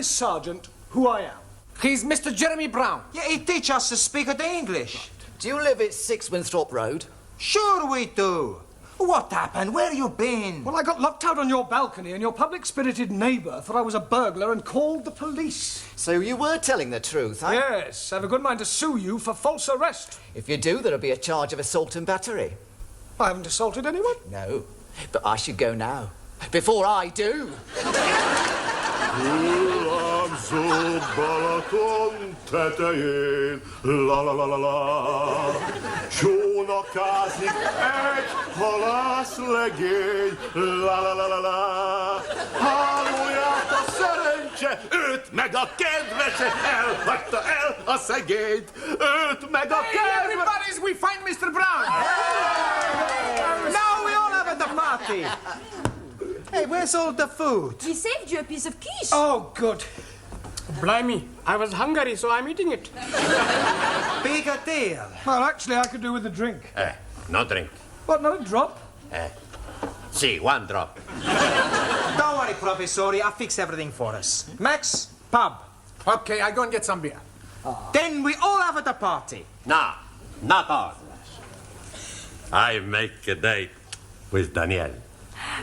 Speaker 1: sergeant who I am.
Speaker 3: He's Mr. Jeremy Brown.
Speaker 2: Yeah, he teach us to speak the English.
Speaker 18: Do you live at 6 Winthrop Road?
Speaker 2: Sure we do. What happened? Where you been?
Speaker 1: Well, I got locked out on your balcony and your public-spirited neighbour thought I was a burglar and called the police.
Speaker 18: So you were telling the truth, eh?
Speaker 1: Yes, I have a good mind to sue you for false arrest.
Speaker 18: If you do, there'll be a charge of assault and battery.
Speaker 1: I haven't assaulted anyone.
Speaker 18: No, but I should go now. Before I do.
Speaker 8: You are
Speaker 19: Zug Balaton tetején, la la la la la. Csónakázik egy halászlegény, la la la la la. Hálóját a szerencse, őt meg a kedvese, elhagyta el a szegényt, őt meg a kedvese.
Speaker 3: Everybody, we find Mr. Brown.
Speaker 2: Now we all have at the party. Hey, where's all the food?
Speaker 7: We saved you a piece of quiche.
Speaker 1: Oh, good.
Speaker 5: Blimey, I was hungry, so I'm eating it.
Speaker 2: Bigger deal.
Speaker 1: Well, actually, I could do with a drink.
Speaker 16: No drink.
Speaker 1: What, not a drop?
Speaker 16: See, one drop.
Speaker 2: Don't worry, Professori, I'll fix everything for us. Max, pub.
Speaker 3: Okay, I go and get some beer.
Speaker 2: Then we all have at the party.
Speaker 16: No, not all. I make a date with Danielle.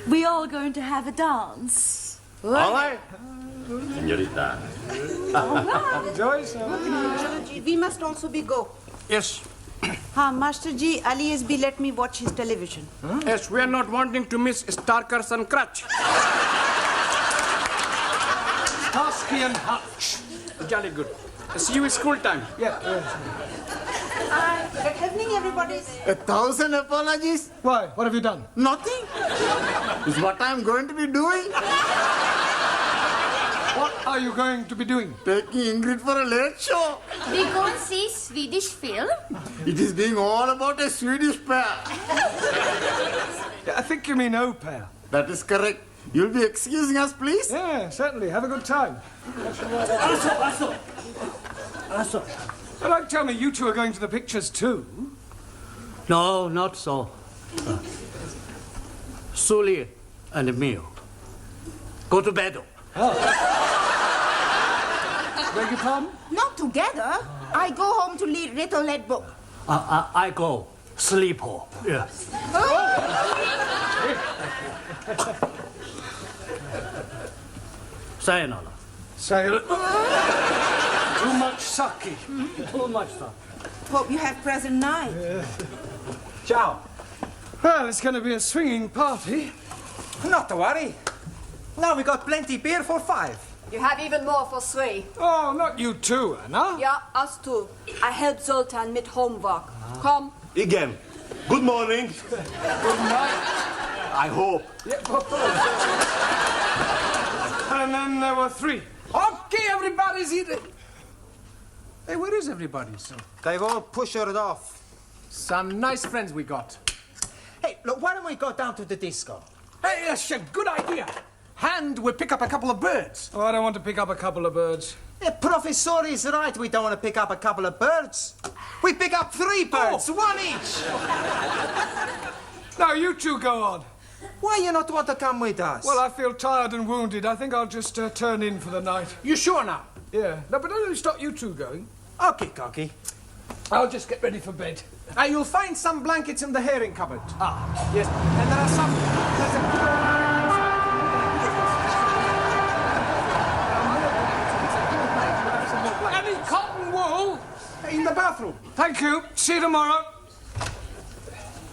Speaker 7: We all going to have a dance.
Speaker 16: All right, señorita.
Speaker 1: Joyce?
Speaker 20: We must also be go.
Speaker 5: Yes.
Speaker 20: Master Ji, alias B, let me watch his television.
Speaker 5: Yes, we are not wanting to miss Starkers and Crutch.
Speaker 1: Starsky and Hutch.
Speaker 5: Jolly good. See you at school time.
Speaker 1: Yeah.
Speaker 20: Good evening, everybody.
Speaker 8: 1,000 apologies?
Speaker 1: Why? What have you done?
Speaker 8: Nothing. Is what I'm going to be doing.
Speaker 1: What are you going to be doing?
Speaker 8: Taking Ingrid for a late show.
Speaker 17: We go and see Swedish film.
Speaker 8: It is being all about a Swedish pair.
Speaker 1: I think you mean au pair.
Speaker 8: That is correct. You'll be excusing us, please?
Speaker 1: Yeah, certainly. Have a good time.
Speaker 15: Also.
Speaker 1: Well, don't tell me you two are going to the pictures too.
Speaker 15: No, not so. Sully and Emil. Go to bed.
Speaker 1: Beg your pardon?
Speaker 6: Not together. I go home to read little lead book.
Speaker 15: I go sleep home. Yeah. Sayonara.
Speaker 1: Too much sake.
Speaker 15: Too much stuff.
Speaker 20: Hope you have present night.
Speaker 2: Ciao.
Speaker 1: Well, it's going to be a swinging party.
Speaker 2: Not to worry. Now we got plenty beer for 5.
Speaker 7: You have even more for 3.
Speaker 1: Oh, not you two, Anna.
Speaker 7: Yeah, us too. I helped Zoltan with homework. Come.
Speaker 19: Igen. Good morning.
Speaker 1: Good night.
Speaker 19: I hope.
Speaker 1: And then there were 3.
Speaker 3: Okay, everybody's eating. Hey, where is everybody?
Speaker 2: They've all pushed it off.
Speaker 3: Some nice friends we got.
Speaker 2: Hey, look, why don't we go down to the disco?
Speaker 3: Hey, that's a good idea. And we'll pick up a couple of birds.
Speaker 1: Oh, I don't want to pick up a couple of birds.
Speaker 2: Professor is right. We don't want to pick up a couple of birds. We pick up 3 birds, 1 each.
Speaker 1: Now, you two go on.
Speaker 2: Why you not want to come with us?
Speaker 1: Well, I feel tired and wounded. I think I'll just turn in for the night.
Speaker 3: You sure now?
Speaker 1: Yeah. No, but don't stop you two going.
Speaker 2: Okay, cocky.
Speaker 1: I'll just get ready for bed.
Speaker 3: You'll find some blankets in the herring cupboard. Yes. And there are some... Any cotton wool in the bathroom.
Speaker 1: Thank you. See you tomorrow.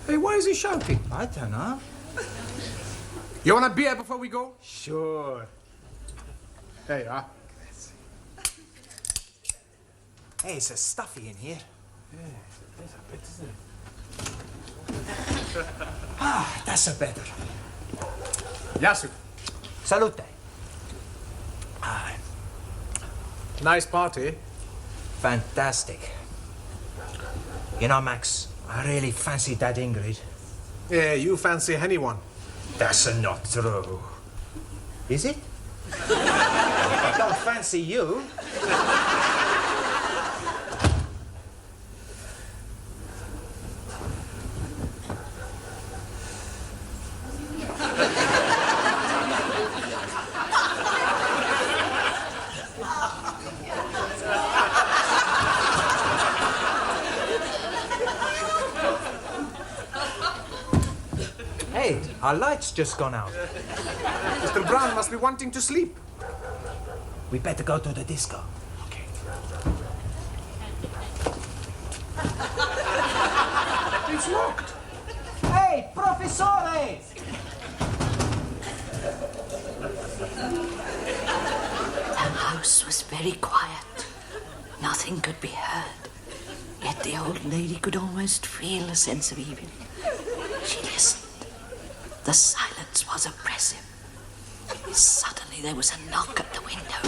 Speaker 3: Hey, why is he shouting?
Speaker 2: I don't know.
Speaker 3: You want a beer before we go?
Speaker 2: Sure.
Speaker 3: There you are.
Speaker 2: Hey, it's a stuffy in here.
Speaker 3: There's a bit, isn't it?
Speaker 2: That's a better.
Speaker 3: Yasu.
Speaker 2: Salute.
Speaker 3: Nice party.
Speaker 2: Fantastic. You know, Max, I really fancy that Ingrid.
Speaker 3: Yeah, you fancy anyone.
Speaker 2: That's not true. Is it? I don't fancy you. Hey, our light's just gone out.
Speaker 3: Mr. Brown must be wanting to sleep.
Speaker 2: We better go to the disco.
Speaker 3: Okay. It's locked.
Speaker 2: Hey, Professore!
Speaker 17: The house
Speaker 21: was very quiet. Nothing could be heard. Yet the old lady could almost feel a sense of evil. She listened. The silence was oppressive. Suddenly there was a knock at the window.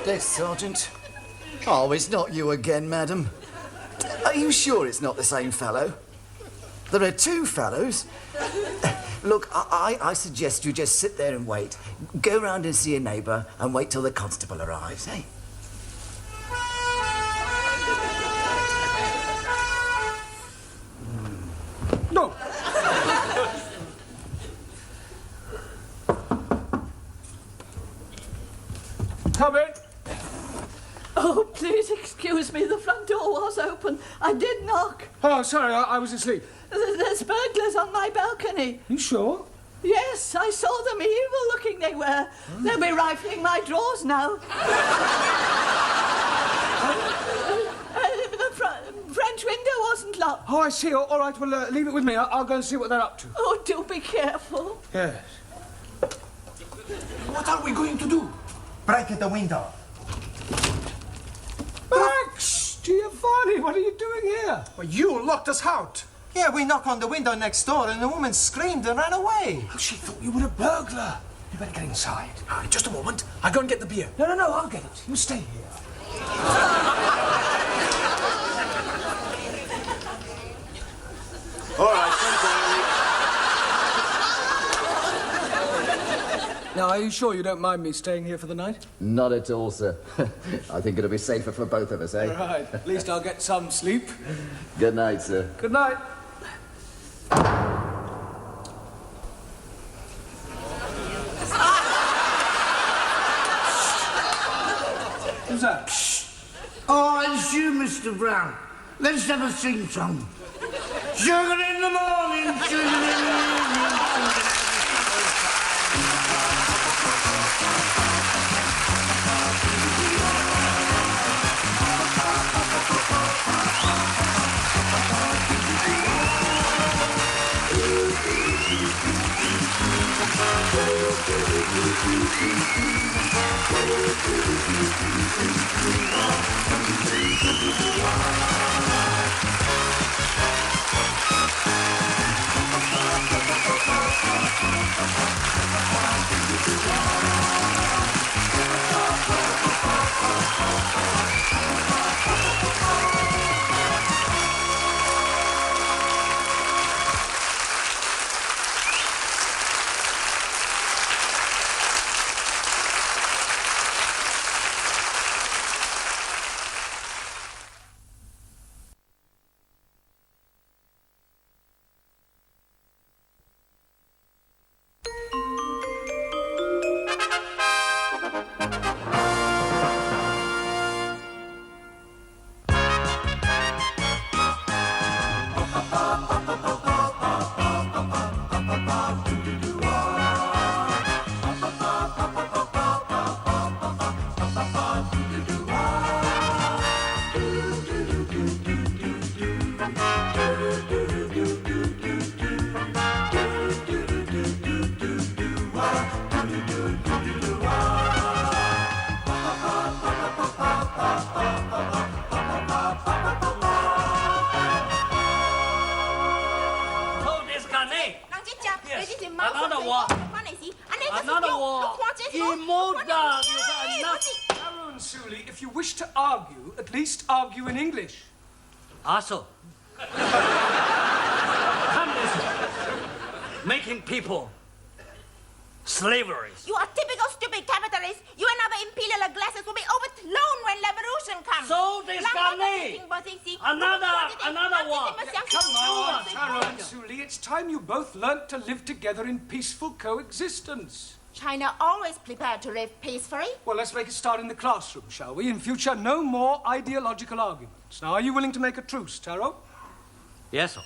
Speaker 18: Desk Sergeant. Oh, it's not you again, madam. Are you sure it's not the same fellow? There are two fellows. Look, I suggest you just sit there and wait. Go round and see a neighbour and wait till the constable arrives, eh?
Speaker 1: No. Come in.
Speaker 7: Oh, please excuse me. The front door was open. I did knock.
Speaker 1: Oh, sorry, I was asleep.
Speaker 7: There's burglars on my balcony.
Speaker 1: You sure?
Speaker 7: Yes, I saw them. Evil-looking they were. They'll be rifling my drawers now. The French window wasn't locked.
Speaker 1: Oh, I see. All right, well, leave it with me. I'll go and see what they're up to.
Speaker 7: Oh, do be careful.
Speaker 1: Yes.
Speaker 3: What are we going to do?
Speaker 2: Break the window.
Speaker 1: Max! Giovanni, what are you doing here?
Speaker 3: Well, you locked us out.
Speaker 2: Yeah, we knocked on the window next door and the woman screamed and ran away.
Speaker 1: Oh, she thought you were a burglar. You better get inside.
Speaker 3: Just a moment. I'll go and get the beer.
Speaker 1: No, I'll get it. You stay here.
Speaker 12: All right,
Speaker 1: Now, are you sure you don't mind me staying here for the night?
Speaker 18: Not at all, sir. I think it'll be safer for both of us, eh?
Speaker 1: All right. At least I'll get some sleep.
Speaker 18: Good night, sir.
Speaker 1: Good night. Who's that?
Speaker 8: Oh, it's you, Mr. Brown. Let's have a sing-song. Sugar in the morning, sugar in the evening, sugar.
Speaker 1: Suli, if you wish to argue, at least argue in English.
Speaker 15: Also, communism, making people slavery.
Speaker 6: You are typical stupid capitalist. You and other imperial glasses will be overthrown when revolution comes.
Speaker 15: So disgusting. Another one.
Speaker 1: Come on, Taro and Suli, it's time you both learnt to live together in peaceful coexistence.
Speaker 6: China always prepared to live peacefully.
Speaker 1: Well, let's make a start in the classroom, shall we? In future, no more ideological arguments. Now, are you willing to make a truce, Taro?
Speaker 15: Yes, sir.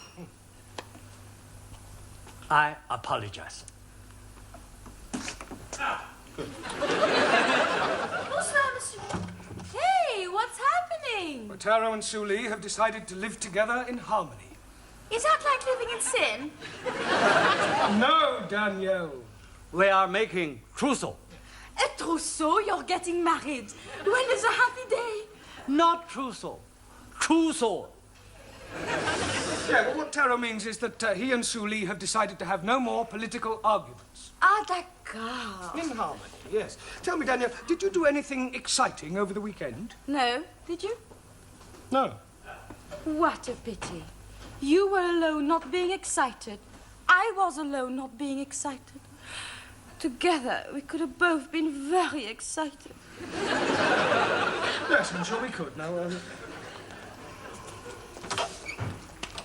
Speaker 15: I apologize.
Speaker 7: Hey, what's happening?
Speaker 1: Well, Taro and Suli have decided to live together in harmony.
Speaker 7: Is that like living in sin?
Speaker 1: No, Danielle.
Speaker 4: We are making trousseau.
Speaker 7: A trousseau? You're getting married. When is a happy day?
Speaker 4: Not trousseau. Trousseau.
Speaker 1: Yeah, well, what Taro means is that he and Sue Lee have decided to have no more political arguments.
Speaker 7: Ah, d'accord.
Speaker 1: In harmony, yes. Tell me, Danielle, did you do anything exciting over the weekend?
Speaker 7: No, did you?
Speaker 1: No.
Speaker 7: What a pity. You were alone, not being excited. I was alone, not being excited. Together, we could have both been very excited.
Speaker 1: Yes, I'm sure we could. Now,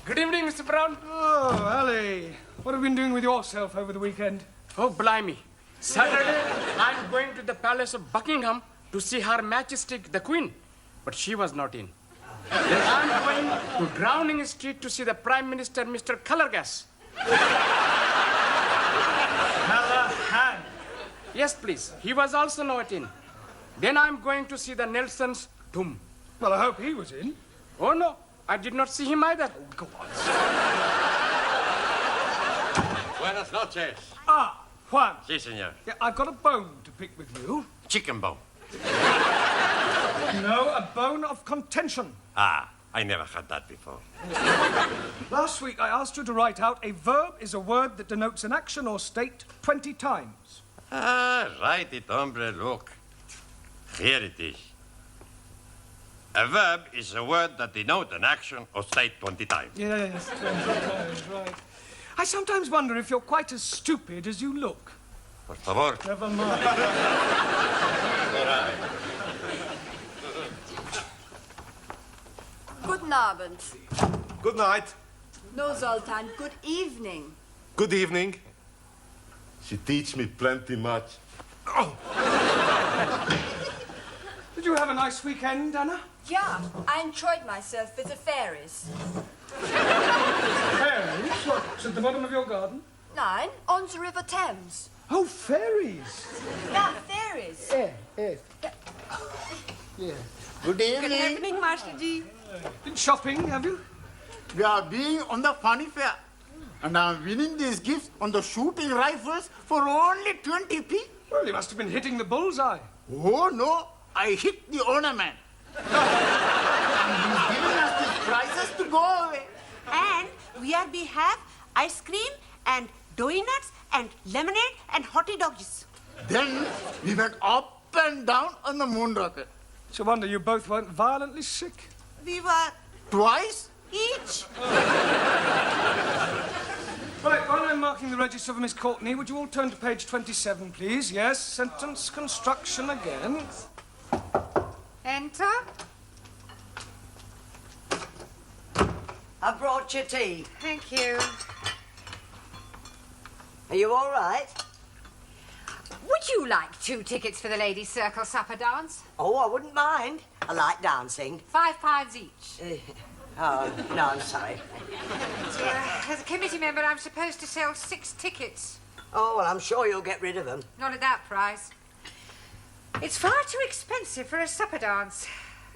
Speaker 5: Good evening, Mr. Brown.
Speaker 1: Oh, Ali, what have you been doing with yourself over the weekend?
Speaker 5: Oh, blimey. Saturday, I'm going to the Palace of Buckingham to see Her Majesty the Queen, but she was not in. Then I'm going to Browning Street to see the Prime Minister, Mr. Colorgas.
Speaker 1: Callahan.
Speaker 5: Yes, please. He was also not in. Then I'm going to see the Nelson's tomb.
Speaker 1: Well, I hope he was in.
Speaker 5: Oh, no. I did not see him either.
Speaker 1: Oh, go on.
Speaker 16: Buenas noches.
Speaker 1: Ah, Juan.
Speaker 16: Si, senor.
Speaker 1: Yeah, I've got a bone to pick with you.
Speaker 16: Chicken bone.
Speaker 1: No, a bone of contention.
Speaker 16: Ah, I never had that before.
Speaker 1: Last week, I asked you to write out a verb is a word that denotes an action or state 20 times.
Speaker 16: Ah, write it, hombre, look. Here it is. A verb is a word that denotes an action or state 20 times.
Speaker 1: Yes, 20 times, right. I sometimes wonder if you're quite as stupid as you look.
Speaker 16: Por favor.
Speaker 1: Never mind.
Speaker 7: Guten Abend.
Speaker 19: Good night.
Speaker 7: No, Zoltan. Good evening.
Speaker 19: Good evening. She teach me plenty much.
Speaker 1: Oh. Did you have a nice weekend, Anna?
Speaker 7: Yeah, I enjoyed myself with the fairies.
Speaker 1: Fairies? What, at the bottom of your garden?
Speaker 7: Nein, on the River Thames.
Speaker 1: Oh, fairies.
Speaker 7: Yeah, fairies.
Speaker 1: Yes.
Speaker 8: Good evening.
Speaker 7: Good evening, Master G.
Speaker 1: Been shopping, have you?
Speaker 8: We are being on the funny fair. And I'm winning these gifts on the shooting rifles for only 20p.
Speaker 1: Well, you must have been hitting the bullseye.
Speaker 8: Oh, no. I hit the ornament. And he's giving us these prizes to go away.
Speaker 20: And we have ice cream and donuts and lemonade and hottie doggies.
Speaker 8: Then we went up and down on the moon rocket.
Speaker 1: It's a wonder you both weren't violently sick.
Speaker 20: We were
Speaker 8: Twice?
Speaker 20: each.
Speaker 1: Right, while I'm marking the register for Miss Courtney, would you all turn to page 27, please? Yes, sentence construction again.
Speaker 10: Enter.
Speaker 11: I brought you tea.
Speaker 10: Thank you.
Speaker 11: Are you all right?
Speaker 10: Would you like 2 tickets for the Ladies' Circle supper dance?
Speaker 11: Oh, I wouldn't mind. I like dancing.
Speaker 10: £5 each.
Speaker 11: Oh, no, I'm sorry.
Speaker 10: As a committee member, I'm supposed to sell 6 tickets.
Speaker 11: Oh, well, I'm sure you'll get rid of them.
Speaker 10: Not at that price. It's far too expensive for a supper dance.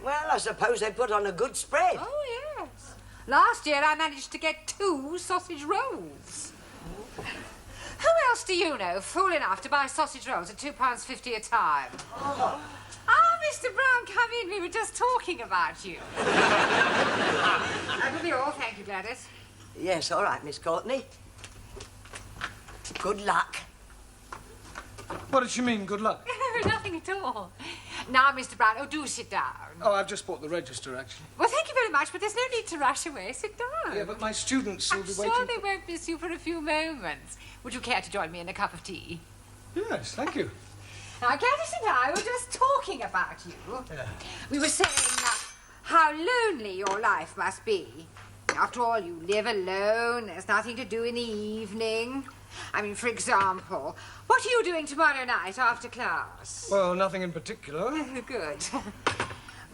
Speaker 11: Well, I suppose they put on a good spread.
Speaker 10: Oh, yes. Last year, I managed to get 2 sausage rolls. Who else do you know fool enough to buy sausage rolls at £2.50 a time?
Speaker 11: Oh.
Speaker 10: Ah, Mr. Brown, come in. We were just talking about you. That will be all. Thank you, Gladys.
Speaker 11: Yes, all right, Miss Courtney. Good luck.
Speaker 1: What did she mean, good luck?
Speaker 10: Nothing at all. Now, Mr. Brown, do sit down.
Speaker 1: Oh, I've just bought the register, actually.
Speaker 10: Well, thank you very much, but there's no need to rush away. Sit down.
Speaker 1: Yeah, but my students will
Speaker 10: I'm
Speaker 1: be
Speaker 10: sure
Speaker 1: waiting.
Speaker 10: they won't miss you for a few moments. Would you care to join me in a cup of tea?
Speaker 1: Yes, thank you.
Speaker 10: Now, Gladys and I were just talking about you. We were saying how lonely your life must be. After all, you live alone. There's nothing to do in the evening. I mean, for example, what are you doing tomorrow night after class?
Speaker 1: Well, nothing in particular.
Speaker 10: Good.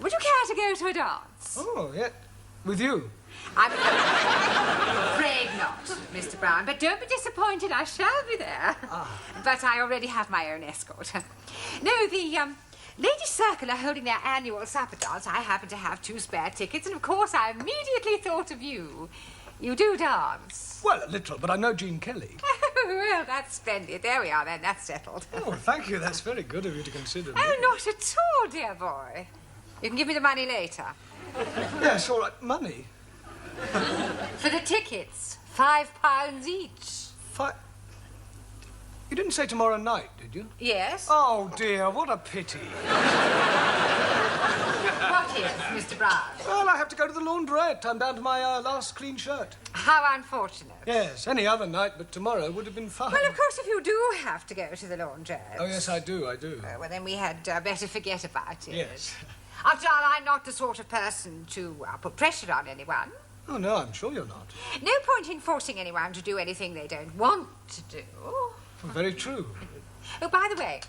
Speaker 10: Would you care to go to a dance?
Speaker 1: Oh, yeah. With you?
Speaker 10: I'm afraid not, Mr. Brown, but don't be disappointed. I shall be there. But I already have my own escort. No, the Ladies' Circle are holding their annual supper dance. I happen to have 2 spare tickets, and of course I immediately thought of you. You do dance?
Speaker 1: Well, a little, but I know Jean Kelly.
Speaker 10: Well, that's splendid. There we are then, that's settled.
Speaker 1: Oh, thank you. That's very good of you to consider me.
Speaker 10: Oh, not at all, dear boy. You can give me the money later.
Speaker 1: Yes, all right. Money?
Speaker 10: For the tickets. £5 each.
Speaker 1: You didn't say tomorrow night, did you?
Speaker 10: Yes.
Speaker 1: Oh, dear, what a pity.
Speaker 10: What is, Mr. Brown?
Speaker 1: Well, I have to go to the laundrette. I'm down to my last clean shirt.
Speaker 10: How unfortunate.
Speaker 1: Yes, any other night but tomorrow would have been fine.
Speaker 10: Well, of course, if you do have to go to the laundrette...
Speaker 1: Oh, yes, I do.
Speaker 10: well, then we had better forget about it.
Speaker 1: Yes.
Speaker 10: After all, I'm not the sort of person to put pressure on anyone.
Speaker 1: Oh, no, I'm sure you're not.
Speaker 10: No point in forcing anyone to do anything they don't want to do.
Speaker 1: Well, very true.
Speaker 10: Oh, by the way,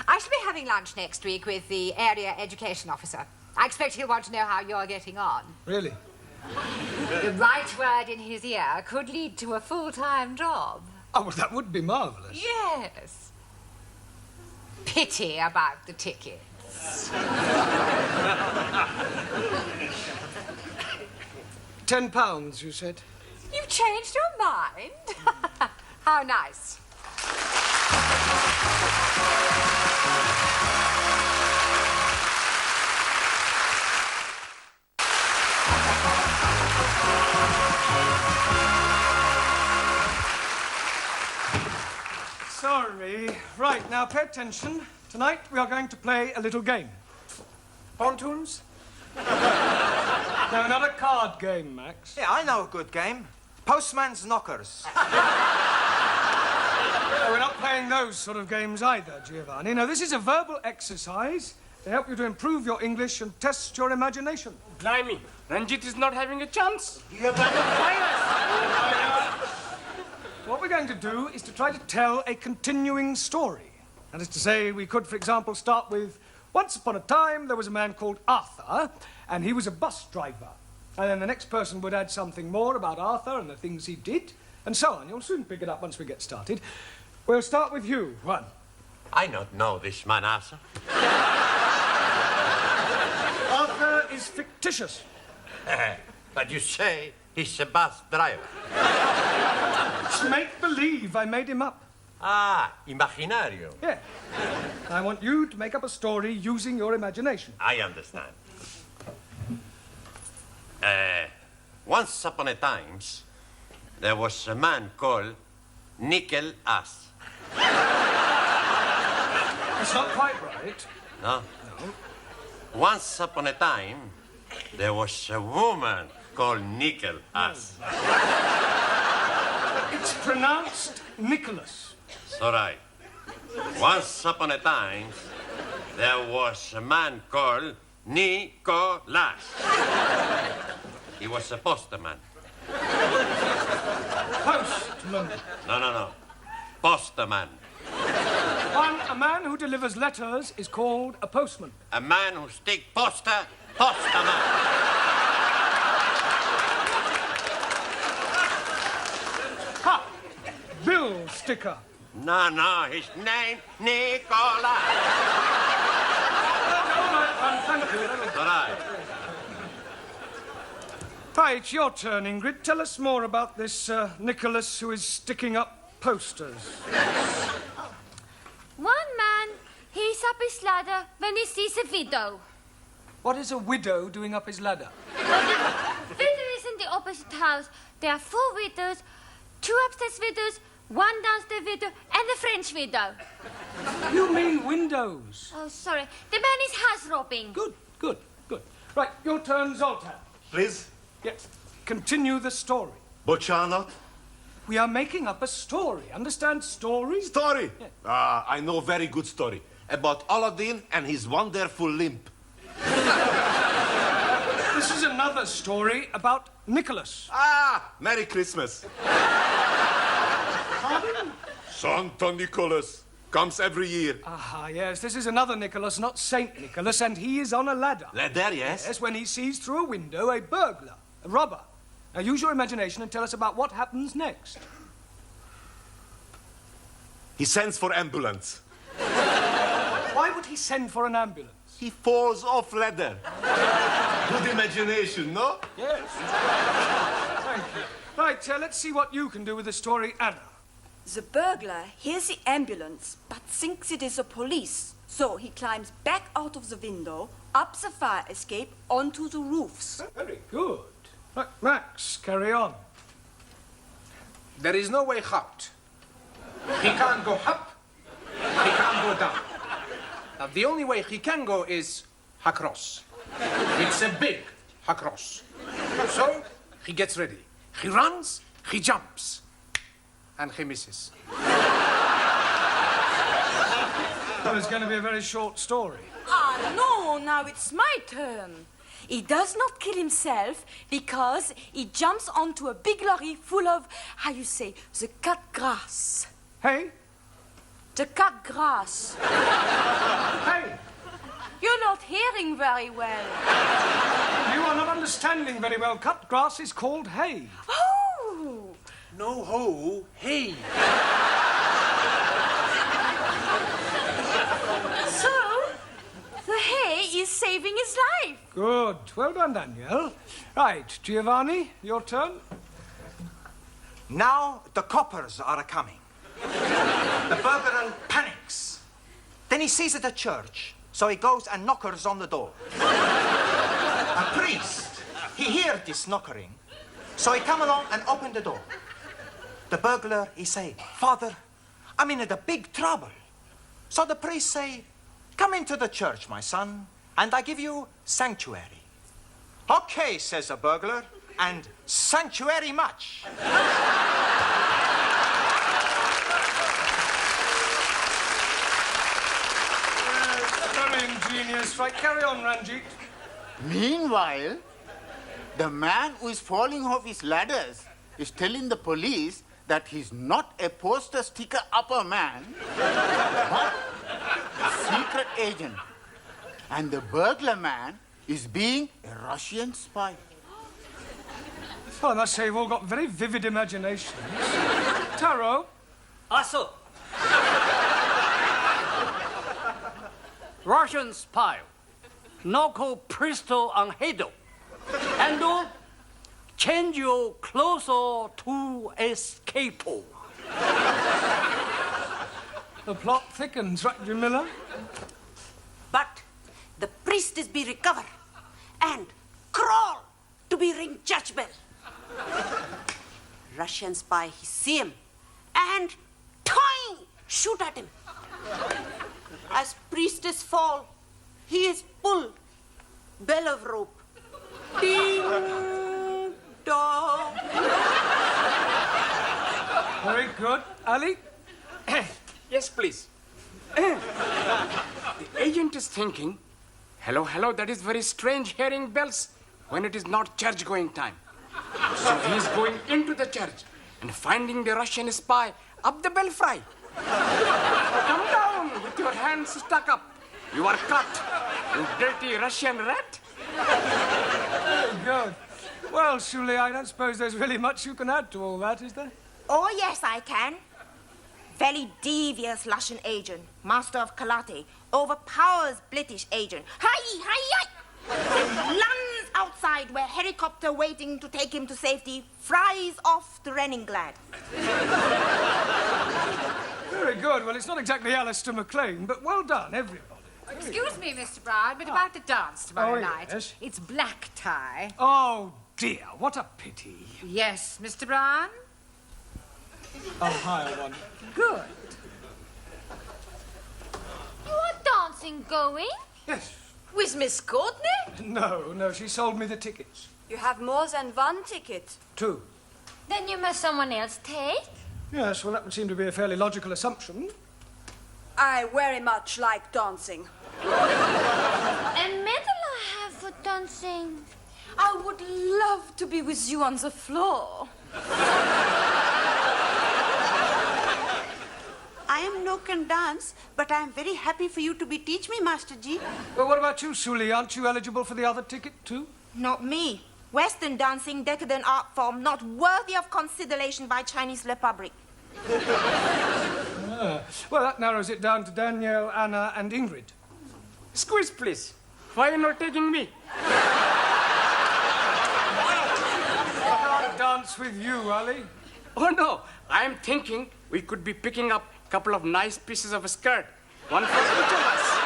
Speaker 10: I shall be having lunch next week with the area education officer. I expect he'll want to know how you're getting on.
Speaker 1: Really?
Speaker 10: The right word in his ear could lead to a full-time job.
Speaker 1: Oh, well, that would be marvellous.
Speaker 10: Yes. Pity about the tickets.
Speaker 1: £10, you said?
Speaker 10: You've changed your mind? How nice.
Speaker 1: Sorry. Right, now pay attention. Tonight we are going to play a little game. Pontoons? No, not a card game, Max.
Speaker 2: Yeah, I know a good game. Postman's Knockers.
Speaker 1: No, we're not playing those sort of games either, Giovanni. No, this is a verbal exercise to help you to improve your English and test your imagination.
Speaker 5: Blimey, Ranjit is not having a chance.
Speaker 1: What we're going to do is to try to tell a continuing story. That is to say, we could, for example, start with, once upon a time, there was a man called Arthur, and he was a bus driver. And then the next person would add something more about Arthur and the things he did, and so on. You'll soon pick it up once we get started. We'll start with you, Juan.
Speaker 16: I don't know this man, Arthur.
Speaker 1: Arthur is fictitious.
Speaker 16: But you say he's a bus driver.
Speaker 1: It's make-believe. I made him up.
Speaker 16: Ah, imaginario.
Speaker 1: Yeah. I want you to make up a story using your imagination.
Speaker 16: I understand. Once upon a time, there was a man called Nickel Ass.
Speaker 1: That's not quite right.
Speaker 16: No?
Speaker 1: No.
Speaker 16: Once upon a time, there was a woman called Nickel Ass.
Speaker 1: It's pronounced Nicholas.
Speaker 16: It's all right. Once upon a time, there was a man called Nicholas. He was a postman.
Speaker 1: Postman.
Speaker 16: No. Postman.
Speaker 1: A man who delivers letters is called a postman.
Speaker 16: A man who stick poster, postman.
Speaker 1: Ha! Bill sticker.
Speaker 16: No, his name, Nicholas.
Speaker 1: Thank you.
Speaker 16: All right.
Speaker 1: Right, it's your turn, Ingrid. Tell us more about this Nicholas who is sticking up posters.
Speaker 17: One man, he's up his ladder when he sees a widow.
Speaker 1: What is a widow doing up his ladder?
Speaker 17: Widow is in the opposite house. There are 4 widows, 2 upstairs widows, 1 downstairs widow, and a French widow.
Speaker 1: You mean windows?
Speaker 17: Oh, sorry. The man is house robbing.
Speaker 1: Good. Right, your turn, Zoltan.
Speaker 19: Please?
Speaker 1: Yes. Continue the story.
Speaker 19: But you're not?
Speaker 1: We are making up a story. Understand story?
Speaker 19: Story?
Speaker 1: Yeah.
Speaker 19: I know very good story. About Aladdin and his wonderful limp.
Speaker 1: This is another story about Nicholas.
Speaker 19: Ah, Merry Christmas.
Speaker 1: Pardon?
Speaker 19: Santa Nicholas comes every year.
Speaker 1: Ah, yes. This is another Nicholas, not Saint Nicholas, and he is on a ladder.
Speaker 19: Ladder, yes?
Speaker 1: Yes, when he sees through a window a burglar, a robber. Now use your imagination and tell us about what happens next.
Speaker 19: He sends for ambulance.
Speaker 1: Why would he send for an ambulance?
Speaker 19: He falls off ladder. Good imagination, no?
Speaker 1: Yes. Thank you. Right, let's see what you can do with the story, Anna.
Speaker 13: The burglar hears the ambulance but thinks it is the police. So he climbs back out of the window, up the fire escape, onto the roofs.
Speaker 1: Very good. Right, Max, carry on.
Speaker 3: There is no way out. He can't go up. He can't go down. Now, the only way he can go is across. It's a big across. So, he gets ready. He runs, he jumps, and he misses.
Speaker 1: Well, it's going to be a very short story.
Speaker 13: Ah, no, now it's my turn. He does not kill himself because he jumps onto a big lorry full of, how you say, the cut grass.
Speaker 1: Hey?
Speaker 13: The cut grass.
Speaker 1: Hey!
Speaker 13: You're not hearing very well.
Speaker 1: You are not understanding very well. Cut grass is called hay.
Speaker 13: Oh!
Speaker 3: No ho, hey.
Speaker 13: So, the hay is saving his life.
Speaker 1: Good. Well done, Danielle. Right, Giovanni, your turn.
Speaker 2: Now the coppers are coming. The burglar panics. Then he sees it at church, so he goes and knockers on the door. A priest, he hears this knockering, so he come along and open the door. The burglar, he say, Father, I'm in a big trouble. So the priest say, come into the church, my son, and I give you sanctuary. Okay, says the burglar, and sanctuary much.
Speaker 1: Very ingenious. Right, carry on, Ranjit.
Speaker 22: Meanwhile, the man who is falling off his ladders is telling the police that he's not a poster sticker upper man, but a secret agent. And the burglar man is being a Russian spy.
Speaker 1: Well, I must say, you've all got very vivid imaginations. Taro?
Speaker 15: Also, Russian spy, Noko Pristo Anhedo, and change you closer to escape.
Speaker 1: The plot thickens, right, Jim Miller?
Speaker 20: But the priest is be recover and crawl to be ring church bell. Russian spy, he see him and toing, shoot at him. As priestess fall, he is pull, bell of rope. Ding dong.
Speaker 1: Very good. Ali?
Speaker 5: Yes, please. The agent is thinking, hello, hello, that is very strange hearing bells when it is not church-going time. So he is going into the church and finding the Russian spy up the belfry. Come down with your hands stuck up. You are cut, you dirty Russian rat.
Speaker 1: Very good. Well, Shuli, I don't suppose there's really much you can add to all that, is there?
Speaker 6: Oh, yes, I can. Very devious Russian agent, master of karate, overpowers British agent. Hi, hi, hi! Lands outside where helicopter waiting to take him to safety, flies off to Leningrad.
Speaker 1: Very good. Well, it's not exactly Alistair MacLean, but well done, everybody.
Speaker 10: Excuse me, Mr. Brown, but about the dance tomorrow
Speaker 1: Oh,
Speaker 10: night.
Speaker 1: yes.
Speaker 10: It's black tie.
Speaker 1: Oh, dear, what a pity.
Speaker 10: Yes, Mr. Brown?
Speaker 1: I'll hire one.
Speaker 10: Good.
Speaker 17: You are dancing going?
Speaker 1: Yes.
Speaker 13: With Miss Courtney?
Speaker 1: No, she sold me the tickets.
Speaker 13: You have more than one ticket.
Speaker 1: 2.
Speaker 17: Then you must someone else take.
Speaker 1: Yes, well, that would seem to be a fairly logical assumption.
Speaker 13: I very much like dancing.
Speaker 17: A medal I have for dancing.
Speaker 13: I would love to be with you on the floor.
Speaker 20: I am no can dance, but I am very happy for you to be teach me, Master Ji.
Speaker 1: Well, what about you, Suli? Aren't you eligible for the other ticket, too?
Speaker 6: Not me. Western dancing, decadent art form, not worthy of consideration by Chinese Republic.
Speaker 1: Well, that narrows it down to Danielle, Anna, and Ingrid.
Speaker 5: Squeeze, please. Why not taking me?
Speaker 1: I can't dance with you, Ali.
Speaker 5: Oh, no. I am thinking we could be picking up a couple of nice pieces of a skirt. One for each of us.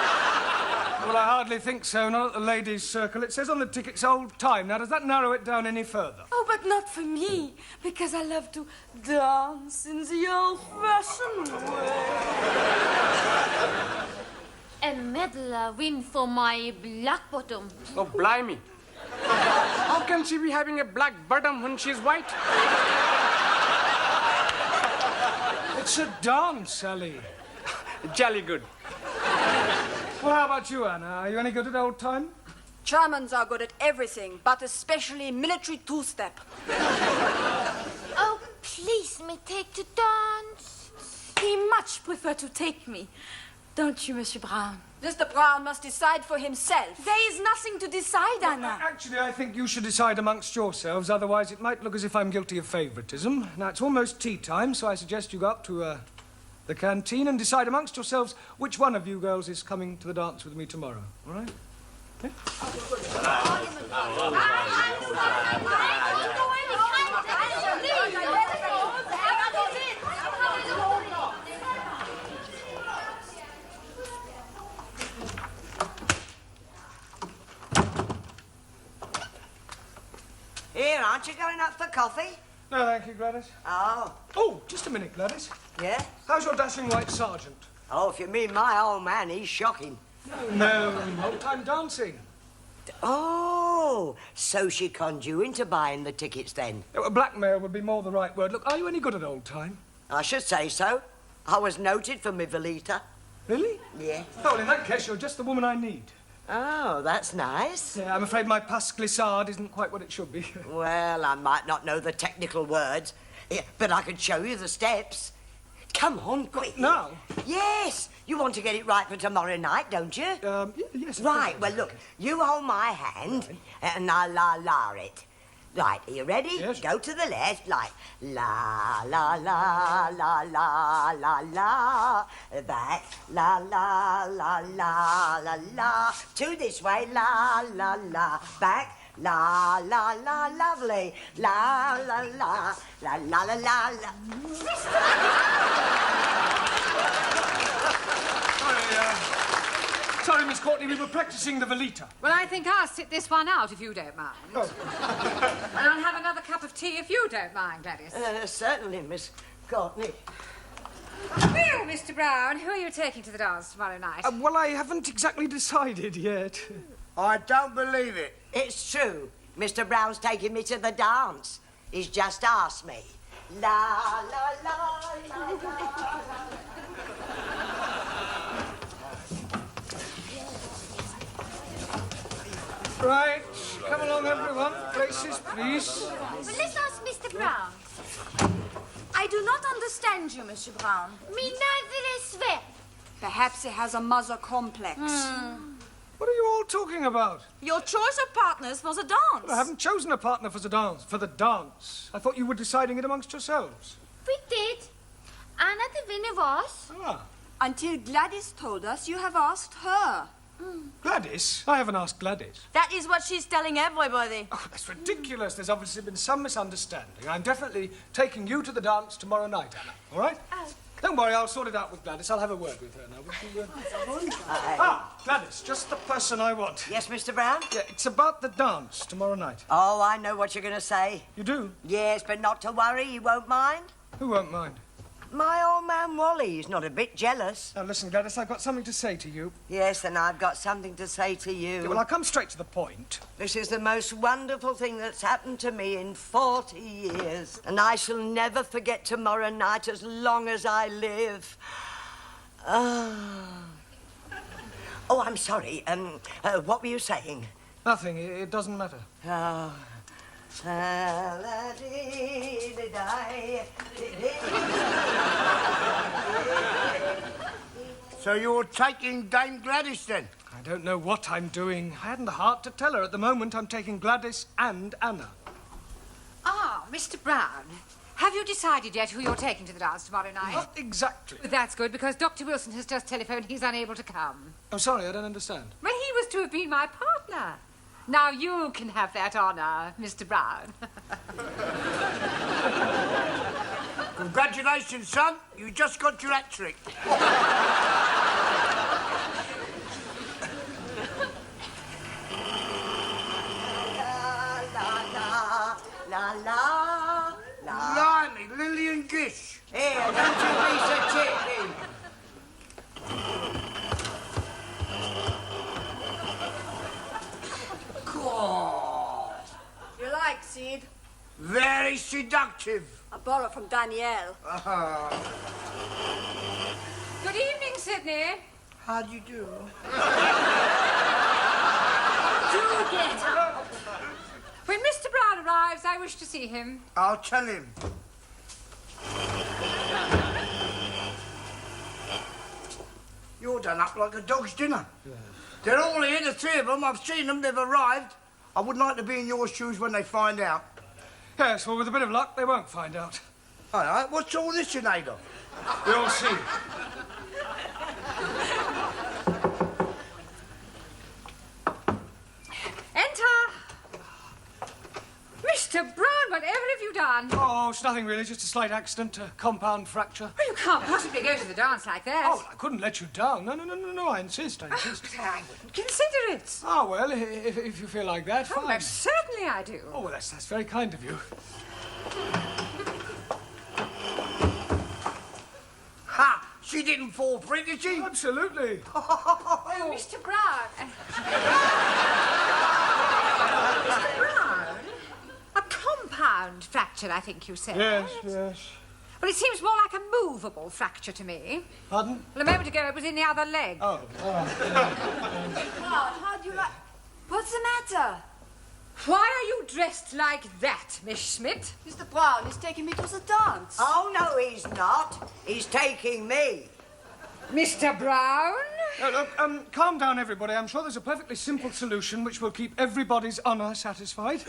Speaker 1: Well, I hardly think so. Not at the ladies' circle. It says on the tickets old time. Now, does that narrow it down any further?
Speaker 13: Oh, but not for me, because I love to dance in the old-fashioned way.
Speaker 17: A medal win for my black bottom.
Speaker 5: Oh, blimey. How can she be having a black bottom when she's white?
Speaker 1: It's a dance, Ali.
Speaker 5: Jolly good.
Speaker 1: Well, how about you, Anna? Are you any good at old time?
Speaker 13: Germans are good at everything, but especially military two-step.
Speaker 17: Oh, please, me take to dance.
Speaker 13: He much prefer to take me. Don't you, Monsieur Brown? Mr. Brown must decide for himself. There is nothing to decide, Anna.
Speaker 1: Actually, I think you should decide amongst yourselves, otherwise it might look as if I'm guilty of favouritism. Now, it's almost tea time, so I suggest you go up to the canteen and decide amongst yourselves which one of you girls is coming to the dance with me tomorrow, all right? Okay?
Speaker 11: Here, aren't you going up for coffee?
Speaker 1: No, thank you, Gladys.
Speaker 11: Oh.
Speaker 1: Oh, just a minute, Gladys.
Speaker 11: Yeah?
Speaker 1: How's your dashing white sergeant?
Speaker 11: Oh, if you mean my old man, he's shocking.
Speaker 1: No, old-time dancing.
Speaker 11: Oh, so she conned you into buying the tickets then?
Speaker 1: Blackmail would be more the right word. Look, are you any good at old time?
Speaker 11: I should say so. I was noted for my Velita.
Speaker 1: Really?
Speaker 11: Yeah.
Speaker 1: Oh, well, in that case, you're just the woman I need.
Speaker 11: Oh, that's nice.
Speaker 1: Yeah, I'm afraid my passe glissade isn't quite what it should be.
Speaker 11: Well, I might not know the technical words, but I could show you the steps. Come on, quick.
Speaker 1: Now?
Speaker 11: Yes. You want to get it right for tomorrow night, don't you?
Speaker 1: Yes.
Speaker 11: Right, well, look, you hold my hand, and I'll la-la it. Right, are you ready?
Speaker 1: Yes.
Speaker 11: Go to the left, like la la la la la la la. Back, la la la la la la. Two this way, la la la. Back, la la la, lovely. La la la la la la la la.
Speaker 1: Sorry, Miss Courtney, we were practicing the Velita.
Speaker 10: Well, I think I'll sit this one out if you don't mind.
Speaker 1: Oh.
Speaker 10: And I'll have another cup of tea if you don't mind, Gladys.
Speaker 11: Certainly, Miss Courtney.
Speaker 10: Well, Mr. Brown, who are you taking to the dance tomorrow night?
Speaker 1: Well, I haven't exactly decided yet.
Speaker 8: I don't believe it.
Speaker 11: It's true. Mr. Brown's taking me to the dance. He's just asked me. La, la, la, la, la, la.
Speaker 1: Right, come along, everyone. Places, please.
Speaker 17: Well, let's ask Mr. Brown.
Speaker 13: I do not understand you, Monsieur Brown.
Speaker 17: Me neither, I swear.
Speaker 13: Perhaps he has a mother complex.
Speaker 1: What are you all talking about?
Speaker 13: Your choice of partners for the dance.
Speaker 1: I haven't chosen a partner for the dance. I thought you were deciding it amongst yourselves.
Speaker 17: We did. Anna the winner was.
Speaker 1: Ah.
Speaker 13: Until Gladys told us you have asked her.
Speaker 1: Gladys? I haven't asked Gladys.
Speaker 13: That is what she's telling everybody.
Speaker 1: Oh, that's ridiculous. There's obviously been some misunderstanding. I'm definitely taking you to the dance tomorrow night, Anna. All right?
Speaker 17: Oh.
Speaker 1: Don't worry, I'll sort it out with Gladys. I'll have a word with her now. Will you, Gladys, just the person I want.
Speaker 11: Yes, Mr. Brown?
Speaker 1: Yeah, it's about the dance tomorrow night.
Speaker 11: Oh, I know what you're going to say.
Speaker 1: You do?
Speaker 11: Yes, but not to worry, you won't mind.
Speaker 1: Who won't mind?
Speaker 11: My old man Wally is not a bit jealous.
Speaker 1: Now, listen, Gladys, I've got something to say to you.
Speaker 11: Yes, and I've got something to say to you.
Speaker 1: Yeah, well, I'll come straight to the point.
Speaker 11: This is the most wonderful thing that's happened to me in 40 years. And I shall never forget tomorrow night as long as I live. Oh, I'm sorry. What were you saying?
Speaker 1: Nothing. It doesn't matter.
Speaker 11: Oh.
Speaker 8: So you're taking Dame Gladys then?
Speaker 1: I don't know what I'm doing. I hadn't the heart to tell her. At the moment, I'm taking Gladys and Anna.
Speaker 10: Ah, Mr. Brown, have you decided yet who you're taking to the dance tomorrow night?
Speaker 1: Not exactly.
Speaker 10: That's good, because Dr. Wilson has just telephoned he's unable to come.
Speaker 1: I'm sorry, I don't understand.
Speaker 10: Well, he was to have been my partner. Now you can have that honour, Mr. Brown.
Speaker 8: Congratulations, son. You just got your hat trick.
Speaker 11: La la la.
Speaker 8: Blimey, Lillian Gish.
Speaker 11: Here, don't you be so cheeky.
Speaker 8: God.
Speaker 13: You like, Sid?
Speaker 8: Very seductive.
Speaker 13: I borrowed from Danielle.
Speaker 10: Good evening, Sydney.
Speaker 8: How do you do?
Speaker 10: Do get up. When Mr. Brown arrives, I wish to see him.
Speaker 8: I'll tell him. You're done up like a dog's dinner. Yeah. They're all here, the three of them. I've seen them. They've arrived. I wouldn't like to be in your shoes when they find out.
Speaker 1: Yes, well, with a bit of luck, they won't find out.
Speaker 8: All right, what's all this in aid of?
Speaker 1: We'll see.
Speaker 10: Enter. Mr. Brown, whatever have you done?
Speaker 1: Oh, it's nothing really, just a slight accident, a compound fracture.
Speaker 10: Well, you can't possibly go to the dance like that.
Speaker 1: Oh, I couldn't let you down. No, I insist, I insist.
Speaker 10: I wouldn't consider it.
Speaker 1: Oh, well, if you feel like that,
Speaker 10: Oh,
Speaker 1: fine.
Speaker 10: most certainly I do.
Speaker 1: Oh, well, that's very kind of you.
Speaker 8: Ha! She didn't fall for it, did she?
Speaker 1: Absolutely.
Speaker 10: Oh, Mr. Brown. Mr. Brown? A compound fracture, I think you said.
Speaker 1: Yes.
Speaker 10: Well, it seems more like a movable fracture to me.
Speaker 1: Pardon?
Speaker 10: Well, a moment ago it was in the other leg.
Speaker 1: Oh.
Speaker 13: How do you like... What's the matter?
Speaker 10: Why are you dressed like that, Miss Schmidt?
Speaker 13: Mr. Brown is taking me to the dance.
Speaker 11: Oh, no, he's not. He's taking me.
Speaker 10: Mr. Brown?
Speaker 1: Look, calm down, everybody. I'm sure there's a perfectly simple solution which will keep everybody's honour satisfied.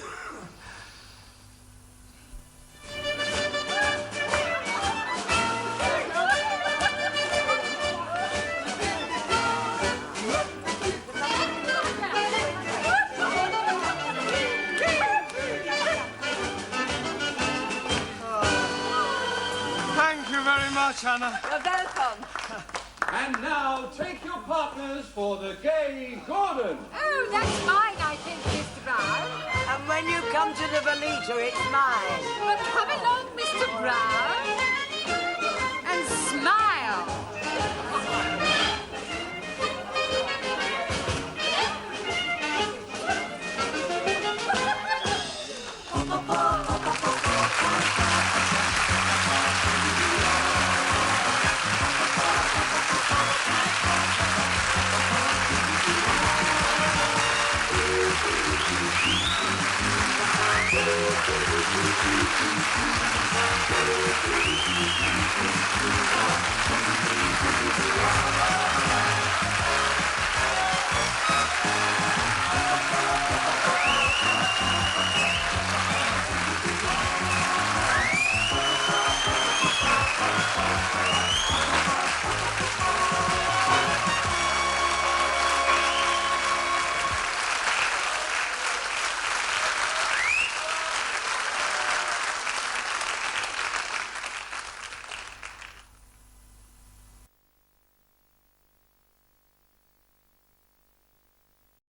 Speaker 1: Thank you very much, Anna.
Speaker 13: You're welcome.
Speaker 4: And now take your partners for the gay Gordon.
Speaker 10: Oh, that's mine, I think, Mr. Brown.
Speaker 11: And when you come to the Velita, it's mine.
Speaker 10: But come along, Mr. Brown, and smile.